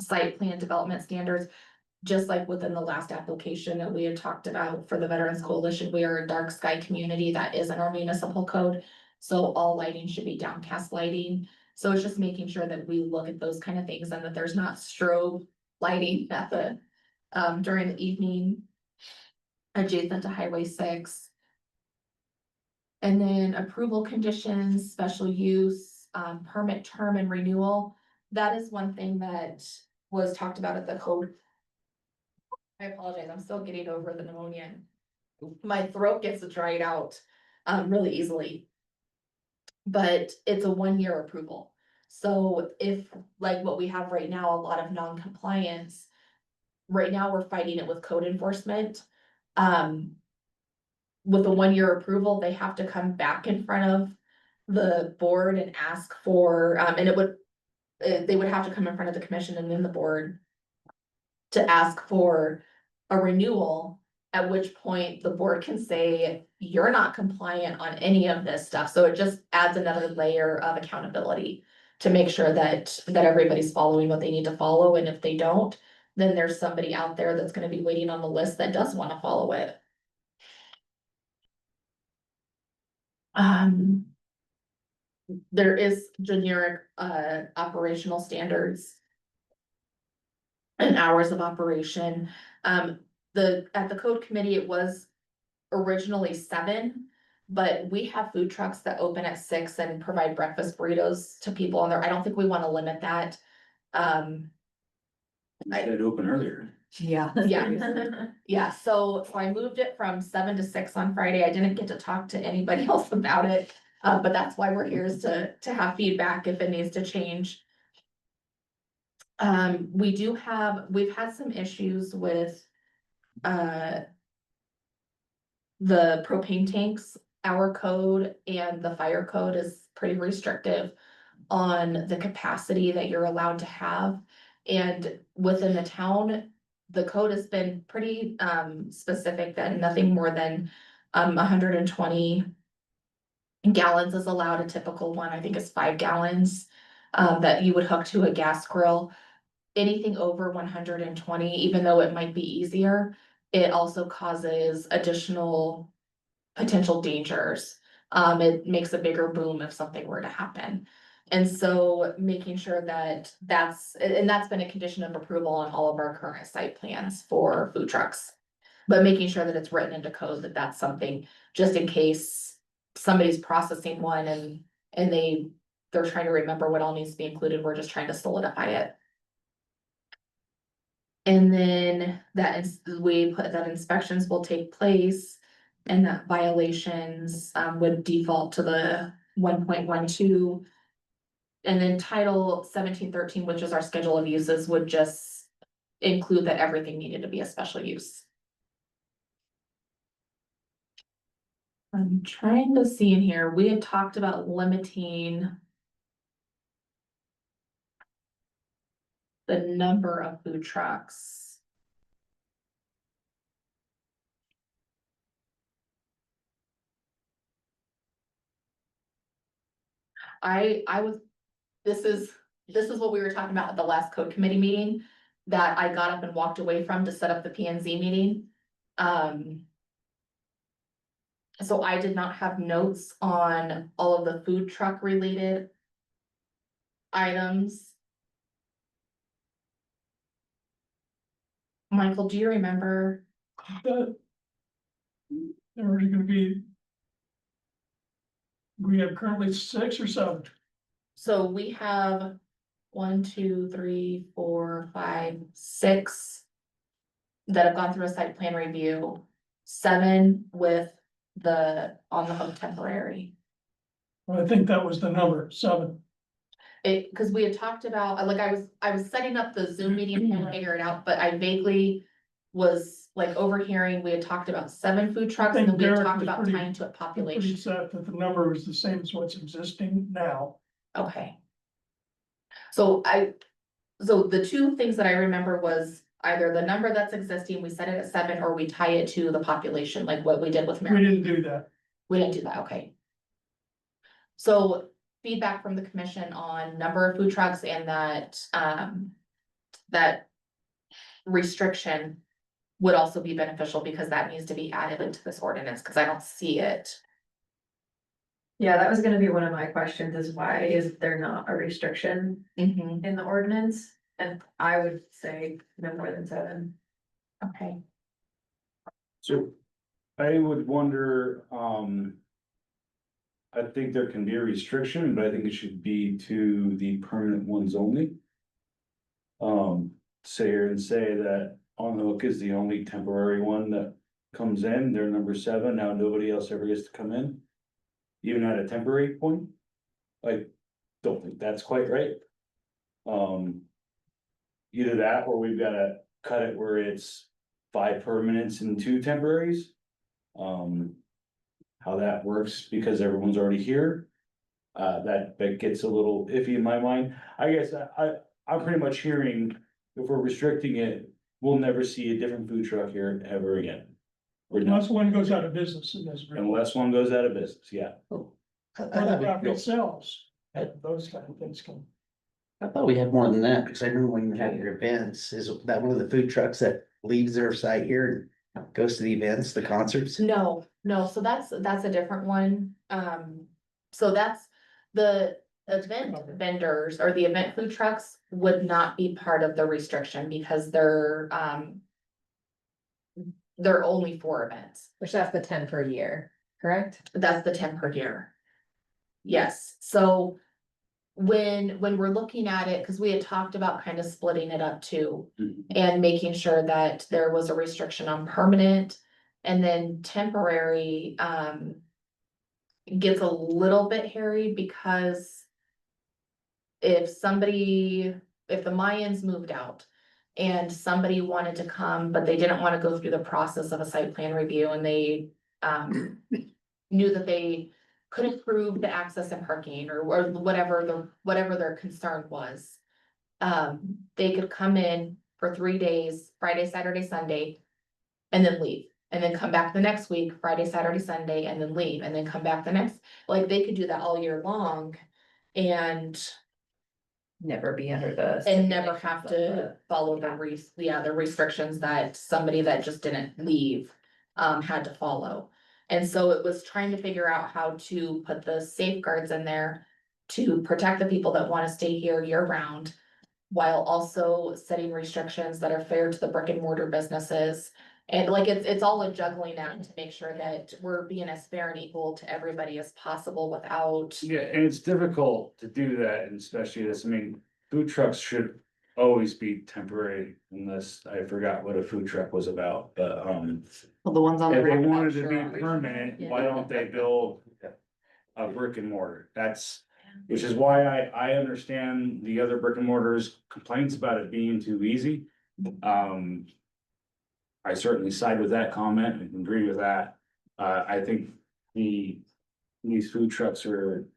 site plan development standards, just like within the last application that we had talked about for the Veterans Coalition. We are a dark sky community that is in our municipal code. So all lighting should be downcast lighting. So it's just making sure that we look at those kind of things and that there's not strobe lighting at the, during the evening adjacent to Highway 6. And then approval conditions, special use, permit term and renewal. That is one thing that was talked about at the code. I apologize, I'm still getting over the pneumonia. My throat gets dried out really easily. But it's a 1-year approval. So if, like what we have right now, a lot of non-compliance, right now we're fighting it with code enforcement. With a 1-year approval, they have to come back in front of the board and ask for, and they would have to come in front of the commission and then the board to ask for a renewal, at which point the board can say, you're not compliant on any of this stuff. So it just adds another layer of accountability to make sure that everybody's following what they need to follow. And if they don't, then there's somebody out there that's gonna be waiting on the list that does wanna follow it. There is generic operational standards and hours of operation. at the code committee, it was originally 7. But we have food trucks that open at 6 and provide breakfast burritos to people on there. I don't think we wanna limit that. I'd open earlier. Yeah. Yeah. Yeah, so I moved it from 7 to 6 on Friday. I didn't get to talk to anybody else about it. But that's why we're here, is to have feedback if it needs to change. We've had some issues with the propane tanks. Our code and the fire code is pretty restrictive on the capacity that you're allowed to have. And within the town, the code has been pretty specific that nothing more than 120 gallons is allowed. A typical one, I think, is 5 gallons that you would hook to a gas grill. Anything over 120, even though it might be easier, it also causes additional potential dangers. It makes a bigger boom if something were to happen. And so making sure that that's been a condition of approval on all of our current site plans for food trucks. But making sure that it's written into code that that's something, just in case somebody's processing one and they're trying to remember what all needs to be included, we're just trying to solidify it. And then we put that inspections will take place and that violations would default to the 1.12. And then title 1713, which is our schedule of uses, would just include that everything needed to be a special use. I'm trying to see in here, we had talked about limiting the number of food trucks. This is what we were talking about at the last code committee meeting that I got up and walked away from to set up the P and Z meeting. So I did not have notes on all of the food truck related items. Michael, do you remember? There are gonna be. We have currently 6 or 7. So we have 1, 2, 3, 4, 5, 6 that have gone through a site plan review, 7 with the on the hook temporary. I think that was the number, 7. Cause we had talked about, like, I was setting up the Zoom meeting to figure it out, but I vaguely was like overhearing, we had talked about 7 food trucks and then we had Derek talked was about pretty- tying to a Pretty population. set that the number was the same as what's existing now. Okay. So the 2 things that I remember was either the number that's existing, we set it at 7, or we tie it to the population, like what we did with We Mary. didn't do that. We didn't do that, okay. So feedback from the commission on number of food trucks and that restriction would also be beneficial because that needs to be added into this ordinance, because I don't see it. Yeah, that was gonna be one of my questions, is why is there not a restriction Mhm, in the ordinance? And I would say no more than 7. okay. So I would wonder, I think there can be a restriction, but I think it should be to the permanent ones only. Sit here and say that On Hook is the only temporary one that comes in, they're number 7, now nobody else ever gets to come in. Even at a temporary point. I don't think that's quite right. Either that, or we've gotta cut it where it's 5 permanents and 2 temporaries. How that works, because everyone's already here. That gets a little iffy in my mind. I guess I'm pretty much hearing, if we're restricting it, we'll never see a different food truck here ever again. Or not, Unless one goes out of business in this. unless one goes out of business, yeah. Or the property sells, those kind of things can. I thought we had more than that, because I remember when you had your events, is that one of the food trucks that leaves their site here and goes to the events, the concerts? No, so that's a different one. So that's the event vendors or the event food trucks would not be part of the restriction because there are only 4 events. Which that's the 10 per year, correct? That's the 10 per year. Yes, so when we're looking at it, because we had talked about kind of splitting it up too. Mhm. And making sure that there was a restriction on permanent and then temporary, gets a little bit hairy because if the Mayans moved out and somebody wanted to come, but they didn't want to go through the process of a site plan review and they knew that they couldn't prove the access and parking or whatever their concern was. They could come in for 3 days, Friday, Saturday, Sunday, and then leave. And then come back the next week, Friday, Saturday, Sunday, and then leave, and then come back the next, like, they could do that all year long. And Never be under the. never have to follow the restrictions that somebody that just didn't leave had to follow. And so it was trying to figure out how to put the safeguards in there to protect the people that wanna stay here year round. While also setting restrictions that are fair to the brick and mortar businesses. And like, it's all a juggling act to make sure that we're being as fair and equal to everybody as possible without. Yeah, and it's difficult to do that, and especially this, I mean, food trucks should always be temporary unless I forgot what a food truck was about, but, Well, the ones on the. if they roundabout, wanted to be sure are. permanent, Yeah. why don't they build a brick and mortar? Which is why I understand the other brick and mortars complaints about it being too easy. I certainly side with that comment and agree with that. I think these food trucks are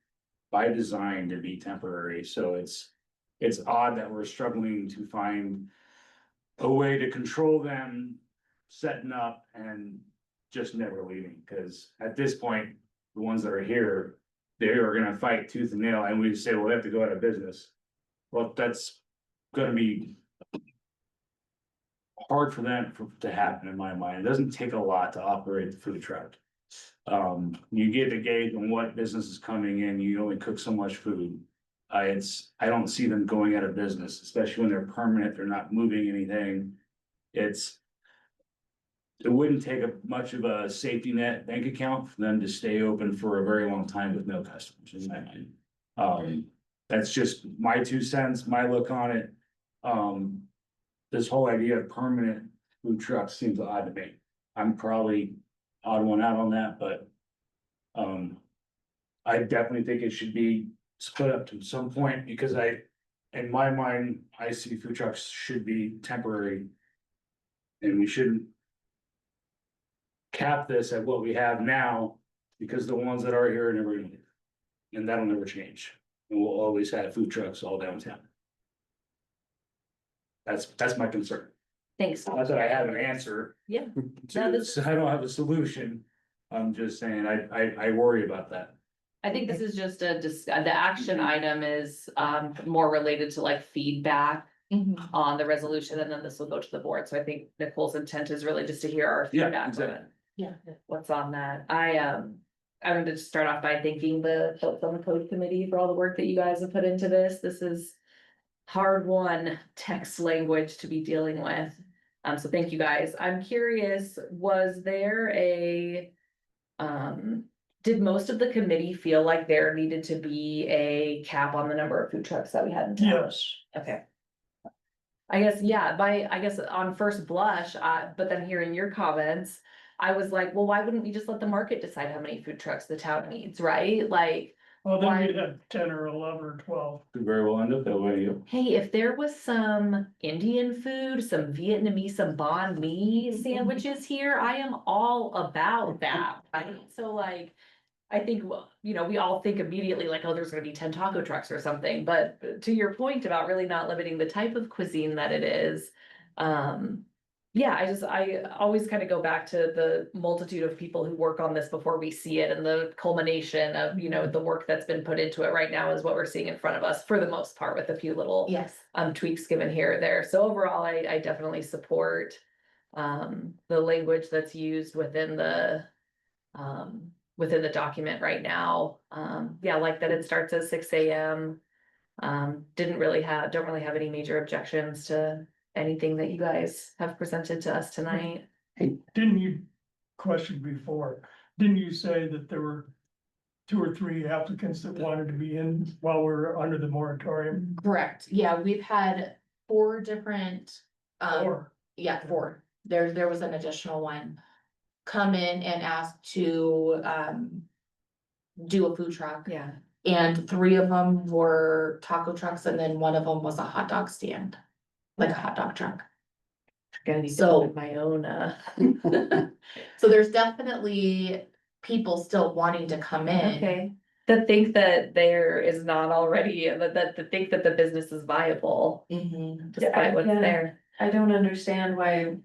by design to be temporary, so it's odd that we're struggling to find a way to control them setting up and just never leaving, because at this point, the ones that are here, they are gonna fight tooth and nail, and we say, well, we have to go out of business. Well, that's gonna be hard for them to happen in my mind. It doesn't take a lot to operate the food truck. You get the gauge on what business is coming in, you only cook so much food. I don't see them going out of business, especially when they're permanent, they're not moving anything. It wouldn't take much of a safety net bank account for them to stay open for a very long time with no customers, in my mind. That's just my 2 cents, my look on it. This whole idea of permanent food trucks seems odd to me. I'm probably odd one out on that, but. I definitely think it should be split up to some point, because in my mind, I see food trucks should be temporary. And we shouldn't. Cap this at what we have now, because the ones that are here are never gonna leave. And that'll never change, and we'll always have food trucks all downtown. That's my concern. Thanks. Not that I have an answer. Yeah. to No, this. I don't have a solution. I'm just saying, I worry about that. I think this is just the action item is more related to like feedback on the resolution, and then this will go to the board. So I think Nicole's intent is really just to hear our Yeah, feedback. on exactly. it. Yeah, what's on that? I wanted to start off by thanking the folks on the code committee for all the work that you guys have put into this. This is hard won text language to be dealing with. So thank you guys. I'm curious, was there did most of the committee feel like there needed to be a cap on the number of food trucks that we had in town? Yes. Okay. I guess, yeah, I guess on first blush, but then hearing your comments, I was like, well, why wouldn't we just let the market decide how many food trucks the town needs, right? Like, Well, then Why- we'd have 10 or 11 or 12. Could very well end up that way. hey, if there was some Indian food, some Vietnamese, some banh mi sandwiches here, I am all about that, right? So like, I think, well, we all think immediately like, oh, there's gonna be 10 taco trucks or something, but to your point about really not limiting the type of cuisine that it is. Yeah, I always kind of go back to the multitude of people who work on this before we see it, and the culmination of, the work that's been put into it right now is what we're seeing in front of us for the most part, with a few little Yes. tweaks given here or there. So overall, I definitely support the language that's used within the document right now. Yeah, like that it starts at 6 AM. Don't really have any major objections to anything that you guys have presented to us tonight. Didn't you, question before, didn't you say that there were 2 or 3 applicants that wanted to be in while we're under the moratorium? Correct, yeah, we've had 4 different, Or, yeah, 4, there was an additional one. Come in and ask to, do a food truck. Yeah. And 3 of them were taco trucks, and then 1 of them was a hot dog stand, like a hot dog truck. Gonna need to So- put my own, So there's definitely people still wanting to come in. okay. To think that there is not already, that to think that the business is viable, Mhm. despite what's Yeah. there. I don't understand why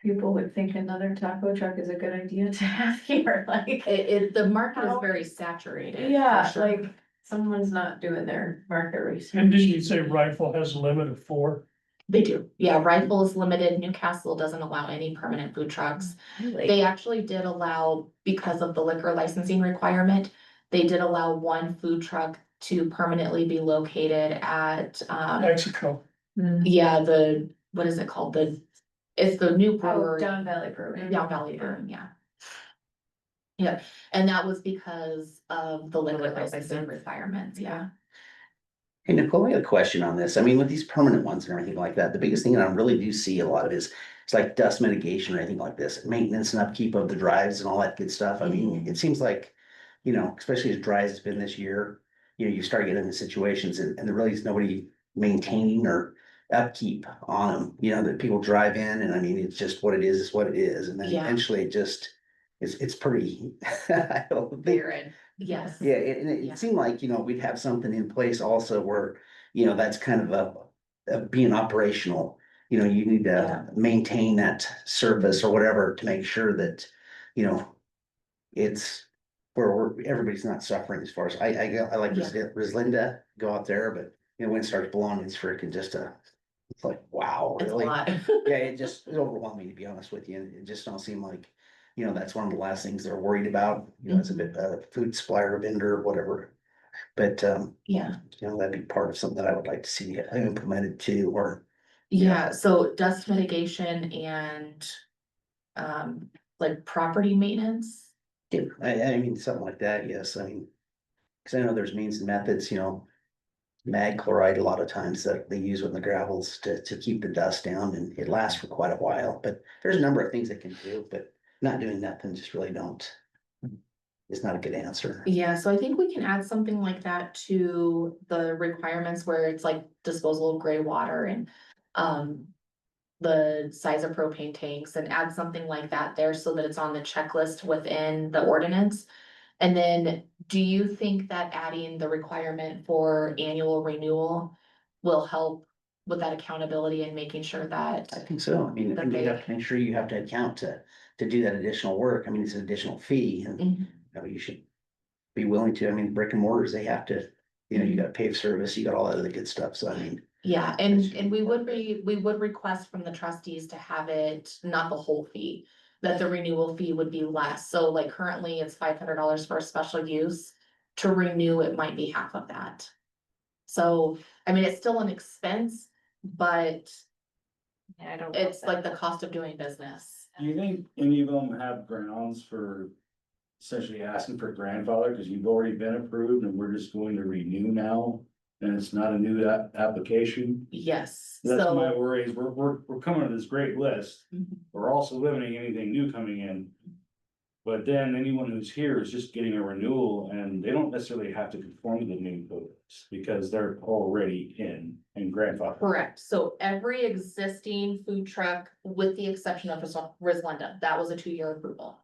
people would think another taco truck is a good idea to have here, like. The market is very saturated. for Yeah, sure. like, someone's not doing their market research. and didn't you say Rifle has a limit of 4? They do, yeah, Rifle is limited, Newcastle doesn't allow any permanent food trucks. They actually did allow, because of the liquor licensing requirement, they did allow 1 food truck to permanently be located at, Mexico. yeah, what is it called? It's the new Oh, brewery. Down Valley Brewing. Down Valley Brewing, yeah. Yeah, and that was because of the liquor liquor licensing license. requirements, yeah. Hey, Nicole, I got a question on this. I mean, with these permanent ones and everything like that, the biggest thing that I really do see a lot of is it's like dust mitigation or anything like this, maintenance and upkeep of the drives and all that good stuff. I mean, it seems like, especially as dry as it's been this year, you start getting into situations and there really is nobody maintaining or upkeep on them, that people drive in and I mean, it's just what it is what it is. And then Yeah. eventually it just, it's pretty, I don't think, Barren, yes. yeah, and Yeah. it seemed like, we'd have something in place also where, that's kind of a being operational. You need to maintain that surface or whatever to make sure that, it's where everybody's not suffering as far as, I like Rislinda, go out there, but when it starts blowing, it's freaking just it's like, wow, It's a really? lot. Yeah, it's overwhelming, to be honest with you, and it just don't seem like, that's one of the last things they're worried about, it's a bit, food supplier, vendor, whatever. But, Yeah, that'd be part of something that I would like to see implemented too, or, yeah, so dust mitigation and, like property maintenance. I mean, something like that, yes, I mean. Cause I know there's means and methods, mag chloride a lot of times that they use with the gravels to keep the dust down and it lasts for quite a while, but there's a number of things they can do, but not doing nothing just really don't. It's not a good answer. Yeah, so I think we can add something like that to the requirements where it's like disposal of gray water and, the size of propane tanks and add something like that there so that it's on the checklist within the ordinance. And then, do you think that adding the requirement for annual renewal will help with that accountability and making sure I that? think so. I mean, That you they- have to make sure you have to account to do that additional work. I mean, it's an additional fee and Mhm. you should be willing to. I mean, brick and mortars, they have to, you got pave service, you got all that other good stuff. So I mean, Yeah, and we would request from the trustees to have it, not the whole fee, that the renewal fee would be less. So like currently it's $500 for a special use. To renew, it might be half of that. So, I mean, it's still an expense, but I don't. it's like the cost of doing business. Do you think any of them have grounds for essentially asking for grandfather, because you've already been approved and we're just going to renew now? And it's not a new application? Yes, That's my so. worry, is we're coming to this great list, Mhm. we're also limiting anything new coming in. But then anyone who's here is just getting a renewal and they don't necessarily have to conform to the new codes because they're already in and grandfathered. Correct, so every existing food truck, with the exception of Rislinda, that was a 2-year approval.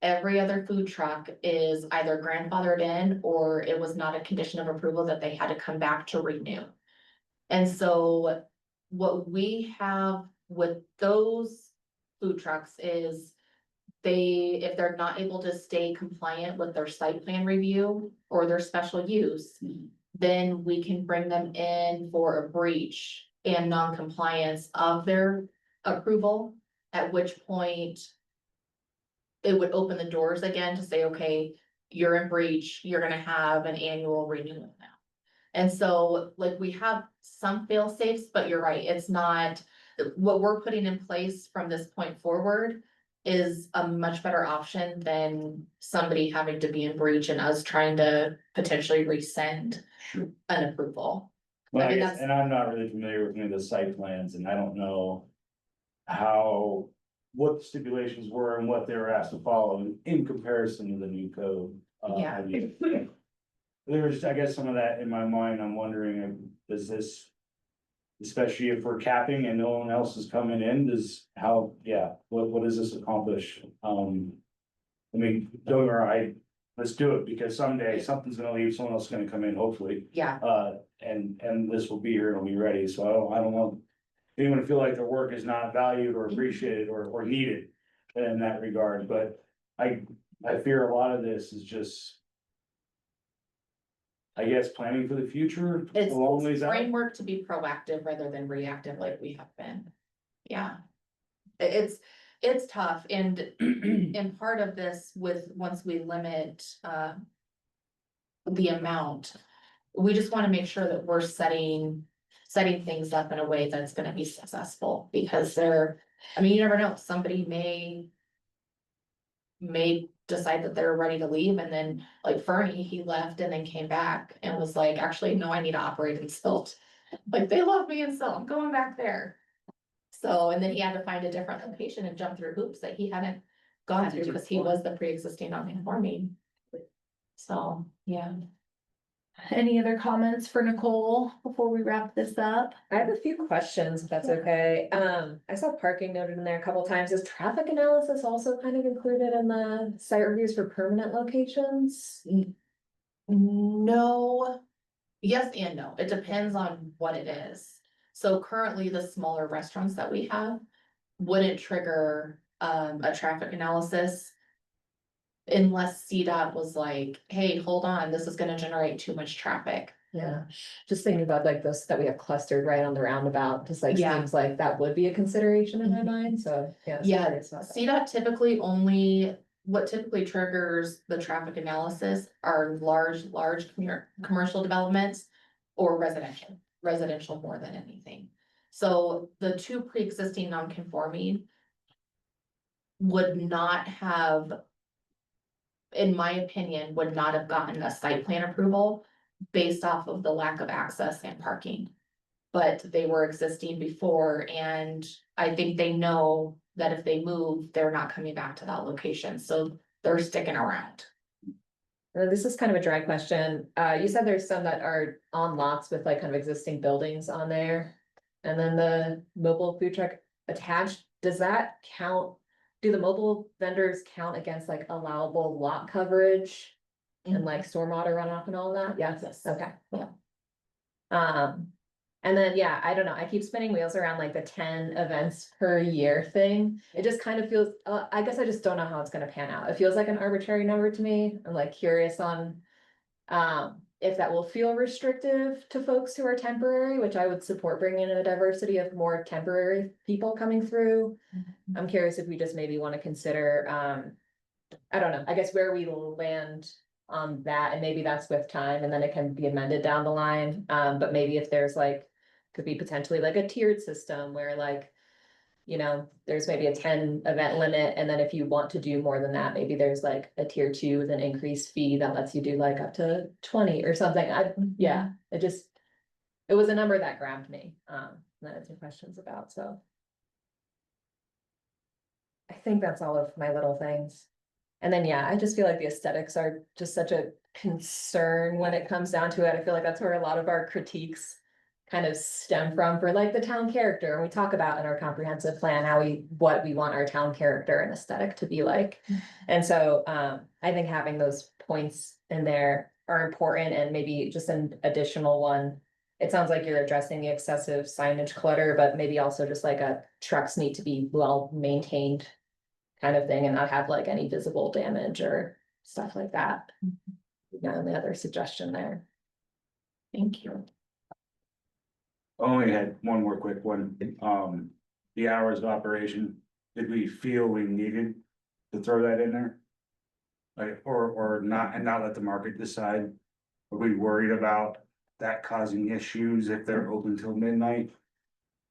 Every other food truck is either grandfathered in, or it was not a condition of approval that they had to come back to renew. And so what we have with those food trucks is if they're not able to stay compliant with their site plan review or their special use, then we can bring them in for a breach and non-compliance of their approval, at which point it would open the doors again to say, okay, you're in breach, you're gonna have an annual renewal now. And so, like, we have some fail safes, but you're right, it's not, what we're putting in place from this point forward is a much better option than somebody having to be in breach and us trying to potentially rescind Sure. an approval. Well, I I mean, guess, that's- and I'm not really familiar with any of the site plans, and I don't know how, what the stipulations were and what they were asked to follow in comparison to the new code. Yeah. I mean, there's, I guess, some of that in my mind, I'm wondering, does this, especially if we're capping and no one else is coming in, what does this accomplish? I mean, don't get me wrong, let's do it, because someday something's gonna leave, someone else is gonna come in, hopefully. Yeah, And this will be here and it'll be ready, so I don't want anyone to feel like their work is not valued or appreciated or needed in that regard, but I fear a lot of this is just, I guess, planning for the future. it's a long ways out. framework to be proactive rather than reactive like we have been. Yeah. It's tough and and part of this with, once we limit the amount, we just wanna make sure that we're setting things up in a way that's gonna be successful, because I mean, you never know, somebody may decide that they're ready to leave, and then like Fernie, he left and then came back and was like, actually, no, I need to operate in Silt. Like, they love me in Silt, I'm going back there. So, and then he had to find a different location and jump through hoops that he hadn't gone through because he was the pre-existing non-conforming. So, yeah. Any other comments for Nicole before we wrap this up? I have a few questions, if that's okay. I saw parking noted in there a couple times. Is traffic analysis also kind of included in the site reviews for permanent locations? No, yes and no, it depends on what it is. So currently, the smaller restaurants that we have wouldn't trigger a traffic analysis. Unless CDOT was like, hey, hold on, this is gonna generate too much traffic. Yeah, just thinking about like those that we have clustered right on the roundabout, just like Yeah. seems like that would be a consideration in my Mhm. mind, so, yeah. so Yeah, curious about that. CDOT what typically triggers the traffic analysis are large commercial developments or residential more than anything. So the two pre-existing non-conforming would not have, in my opinion, would not have gotten a site plan approval based off of the lack of access and parking. But they were existing before, and I think they know that if they move, they're not coming back to that location, so they're sticking around. This is kind of a dry question. You said there's some that are on lots with like kind of existing buildings on there. And then the mobile food truck attached, does that count? Do the mobile vendors count against like allowable lot coverage? And like stormwater runoff and all that? Yes. Okay. Yeah. And then, yeah, I don't know, I keep spinning wheels around like the 10 events per year thing. It just kind of feels, I guess I just don't know how it's gonna pan out. It feels like an arbitrary number to me. I'm like curious on. If that will feel restrictive to folks who are temporary, which I would support bringing in a diversity of more temporary people coming through. I'm curious if we just maybe wanna consider, I don't know, I guess where we land on that, and maybe that's with time, and then it can be amended down the line. But maybe if there's like, could be potentially like a tiered system where like, you know, there's maybe a 10 event limit, and then if you want to do more than that, maybe there's like a tier 2 with an increased fee that lets you do like up to 20 or something. Yeah, it was a number that grabbed me, that answered questions about, so. I think that's all of my little things. And then, yeah, I just feel like the aesthetics are just such a concern when it comes down to it. I feel like that's where a lot of our critiques kind of stem from for like the town character. And we talk about in our comprehensive plan, what we want our town character and aesthetic to be like. And so, I think having those points in there are important, and maybe just an additional one. It sounds like you're addressing the excessive signage clutter, but maybe also just like trucks need to be well maintained kind of thing and not have like any visible damage or stuff like that. Yeah, the other suggestion there. Thank you. I only had one more quick one, the hours of operation, did we feel we needed to throw that in there? Like, or not, and not let the market decide, are we worried about that causing issues if they're open till midnight?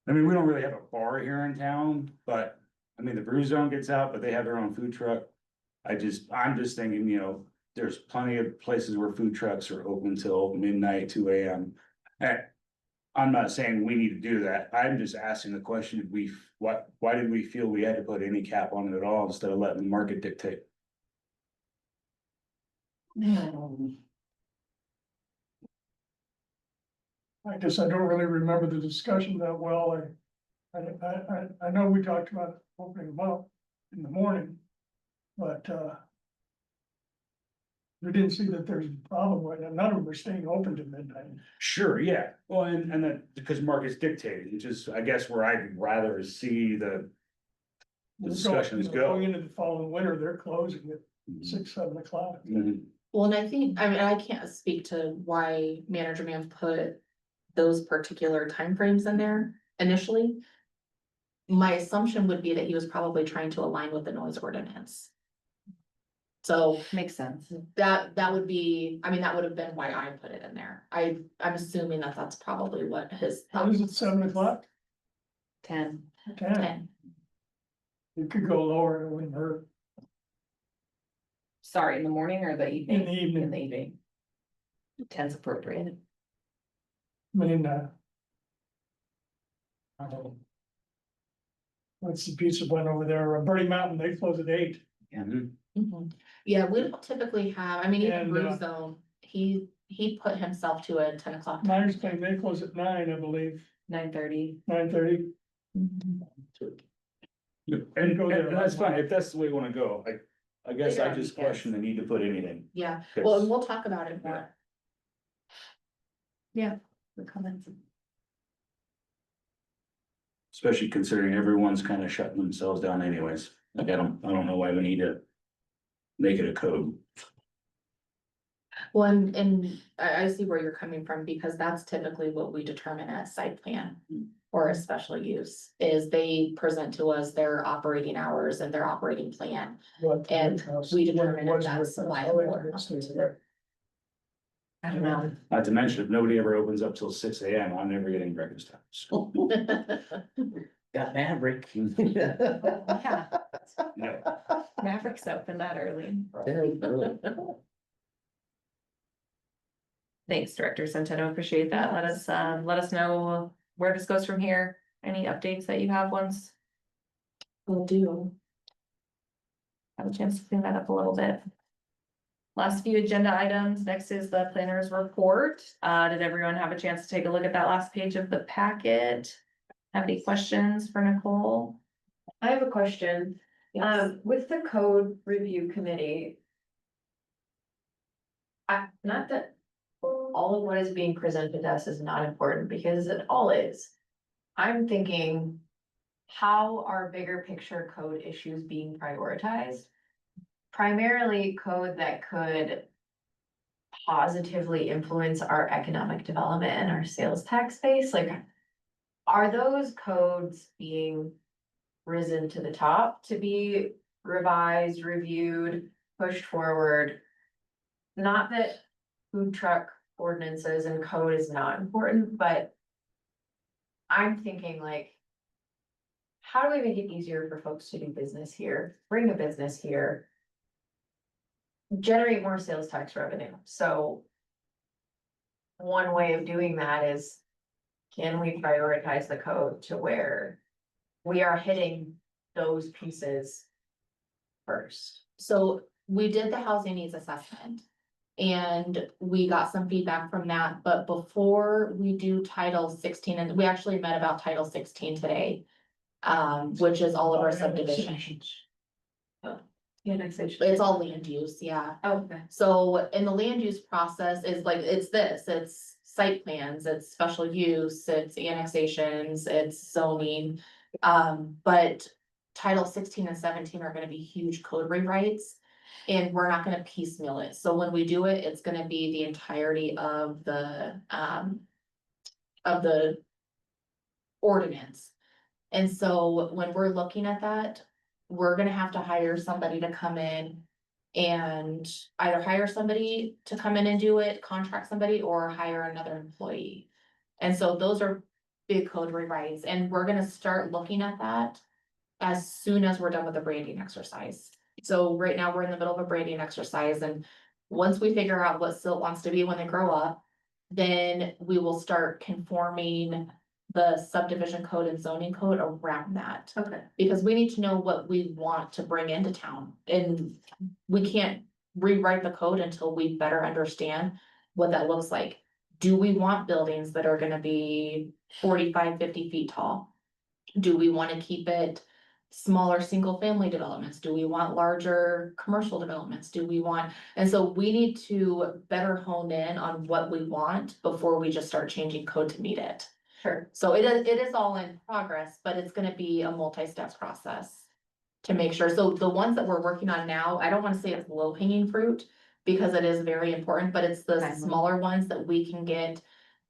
I mean, we don't really have a bar here in town, but, I mean, the Brew Zone gets out, but they have their own food truck. I'm just thinking, you know, there's plenty of places where food trucks are open till midnight, 2 a.m. I'm not saying we need to do that. I'm just asking the question, why did we feel we had to put any cap on it at all instead of letting the market dictate? I guess I don't really remember the discussion that well. I know we talked about opening them up in the morning, but, we didn't see that there's a problem right now. None of them are staying open to midnight. Sure, yeah, well, and that, because market's dictated, which is, I guess, where I'd rather see the discussions Going go. into the following winter, they're closing at 6, 7 o'clock. Mhm. Well, and I think, I mean, I can't speak to why manager may have put those particular timeframes in there initially. My assumption would be that he was probably trying to align with the noise ordinance. So Makes sense. that would be, I mean, that would have been why I put it in there. I'm assuming that that's probably what his. What is it, 7 o'clock? 10. 10? 10. It could go lower, it wouldn't hurt. Sorry, in the morning or the evening? In the evening. In the evening. 10's appropriate. I mean, what's the pizza one over there? Birdie Mountain, they close at 8. Mhm. Mhm. Yeah, we don't typically have, I mean, even And, Brew Zone, he put himself to a 10 o'clock. time. Myers Claim, they close at 9, I believe, 9:30. 9:30. Mhm. And Go there. that's fine, if that's the way you wanna go, I guess Later I on just weekends. question the need to put anything. Yeah, Yes. well, and we'll talk about it more. Yeah, the comments. Especially considering everyone's kind of shutting themselves down anyways. Like, I don't know why we need to make it a code. Well, and I see where you're coming from, because that's typically what we determine as site plan or a special use, is they present to us their operating hours and their operating plan. And we determine if that's viable or not. I don't know. Not to mention, if nobody ever opens up till 6 a.m., I'm never getting breakfast time. So, Got Maverick. Yeah, no. Maverick's open that early. Very early. Thanks, Director Centeno, appreciate that. Let us know where this goes from here. Any updates that you have once Will do. have a chance to clean that up a little bit. Last few agenda items. Next is the planner's report. Did everyone have a chance to take a look at that last page of the packet? Have any questions for Nicole? I have a question. With the code review committee. Not that all of what is being presented to us is not important, because it all is. I'm thinking, how are bigger picture code issues being prioritized? Primarily code that could positively influence our economic development and our sales tax base, like, are those codes being risen to the top to be revised, reviewed, pushed forward? Not that food truck ordinances and code is not important, but I'm thinking, like, how do we make it easier for folks to do business here, bring a business here? Generate more sales tax revenue, so. One way of doing that is, can we prioritize the code to where we are hitting those pieces first? So we did the housing needs assessment. And we got some feedback from that, but before we do Title 16, and we actually met about Title 16 today. Which is all of our subdivisions. Annexation. It's all land use, yeah. Okay. So in the land use process is like, it's site plans, it's special use, it's annexations, it's zoning. But Title 16 and 17 are gonna be huge code rewrites. And we're not gonna piecemeal it, so when we do it, it's gonna be the entirety of the ordinance. And so when we're looking at that, we're gonna have to hire somebody to come in and either hire somebody to come in and do it, contract somebody, or hire another employee. And so those are big code rewrites, and we're gonna start looking at that as soon as we're done with the branding exercise. So right now, we're in the middle of a branding exercise, and once we figure out what Silt wants to be when they grow up, then we will start conforming the subdivision code and zoning code around that. Okay. Because we need to know what we want to bring into town, and we can't rewrite the code until we better understand what that looks like. Do we want buildings that are gonna be 45, 50 feet tall? Do we wanna keep it smaller, single-family developments? Do we want larger commercial developments? Do we want, and so we need to better hone in on what we want before we just start changing code to meet it. Sure. So it is all in progress, but it's gonna be a multi-step process to make sure. So the ones that we're working on now, I don't wanna say it's low-hanging fruit because it is very important, but it's the Okay. smaller ones that we can get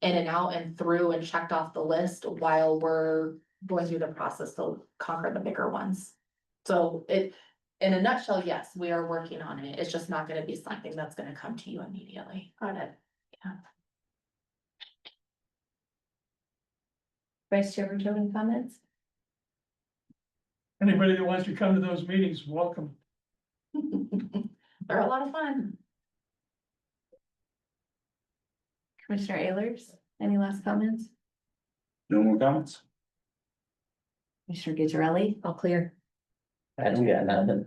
in and out and through and checked off the list while we're going through the process to conquer the bigger ones. So in a nutshell, yes, we are working on it. It's just not gonna be something that's gonna come to you immediately. Got it. Yeah. Vice Chair, do you have any comments? Anybody that wants to come to those meetings, welcome. They're a lot of fun. Commissioner Ayers, any last comments? No more comments? Commissioner Gizarelli? All clear. I don't got nothing.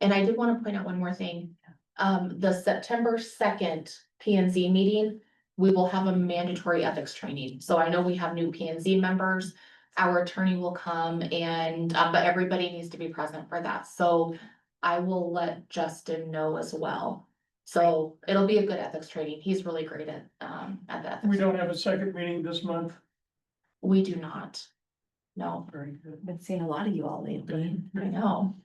And I did wanna point out one more thing. The September 2nd P and Z meeting, we will have a mandatory ethics training. So I know we have new P and Z members. Our attorney will come and, but everybody needs to be present for that. So I will let Justin know as well. So it'll be a good ethics training. He's really great at the ethics. We don't have a second meeting this month. We do not. No, Very good. Been seeing a lot of you all lately. I know.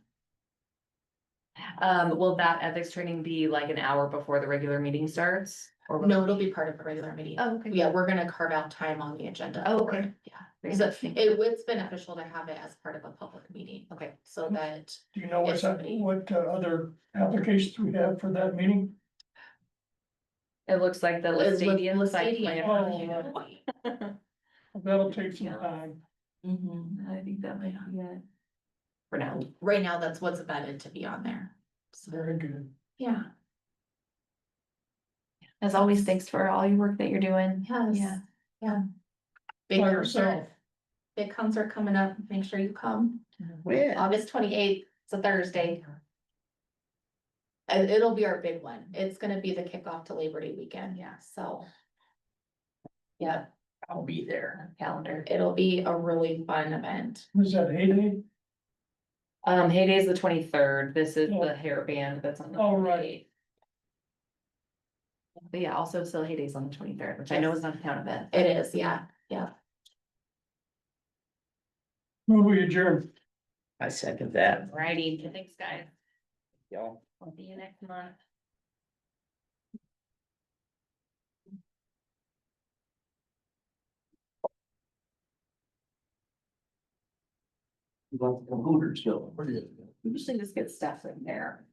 Will that ethics training be like an hour before the regular meeting starts? Or will No, it it'll be part of the regular meeting. Oh, okay. Yeah, we're gonna carve out time on the agenda. Oh, for okay. it. Yeah. Very So interesting. it's beneficial to have it as part of a public meeting. Okay. So that, Do you know what's, If somebody- what other applications we have for that meeting? It looks like the Lestadian site plan. Oh, That'll take some Yeah. time. Mhm. I think that might be it. For now. Right now, that's what's vetted to be on there. So, Very good. yeah. As always, thanks for all your work that you're doing. Yes. Yeah. Yeah. Big By concert, yourself. big concert coming up. Make sure you come. Yeah. August 28th, it's a Thursday. And it'll be our big one. It's gonna be the kickoff to Labor Day weekend. Yeah, so. Yeah, I'll be there. Calendar. it'll be a really fun event. Was that heyday? Heyday is the 23rd. This is Oh. the hair band that's on the. Oh, right. 28th. But yeah, also still Heyday's on the 23rd, which I know is not a town event. It is, yeah. Move we adjourn. I second that. Alrighty, thanks, guys. Y'all. I'll see you next month. Hooters go. Usually just get stuff in there.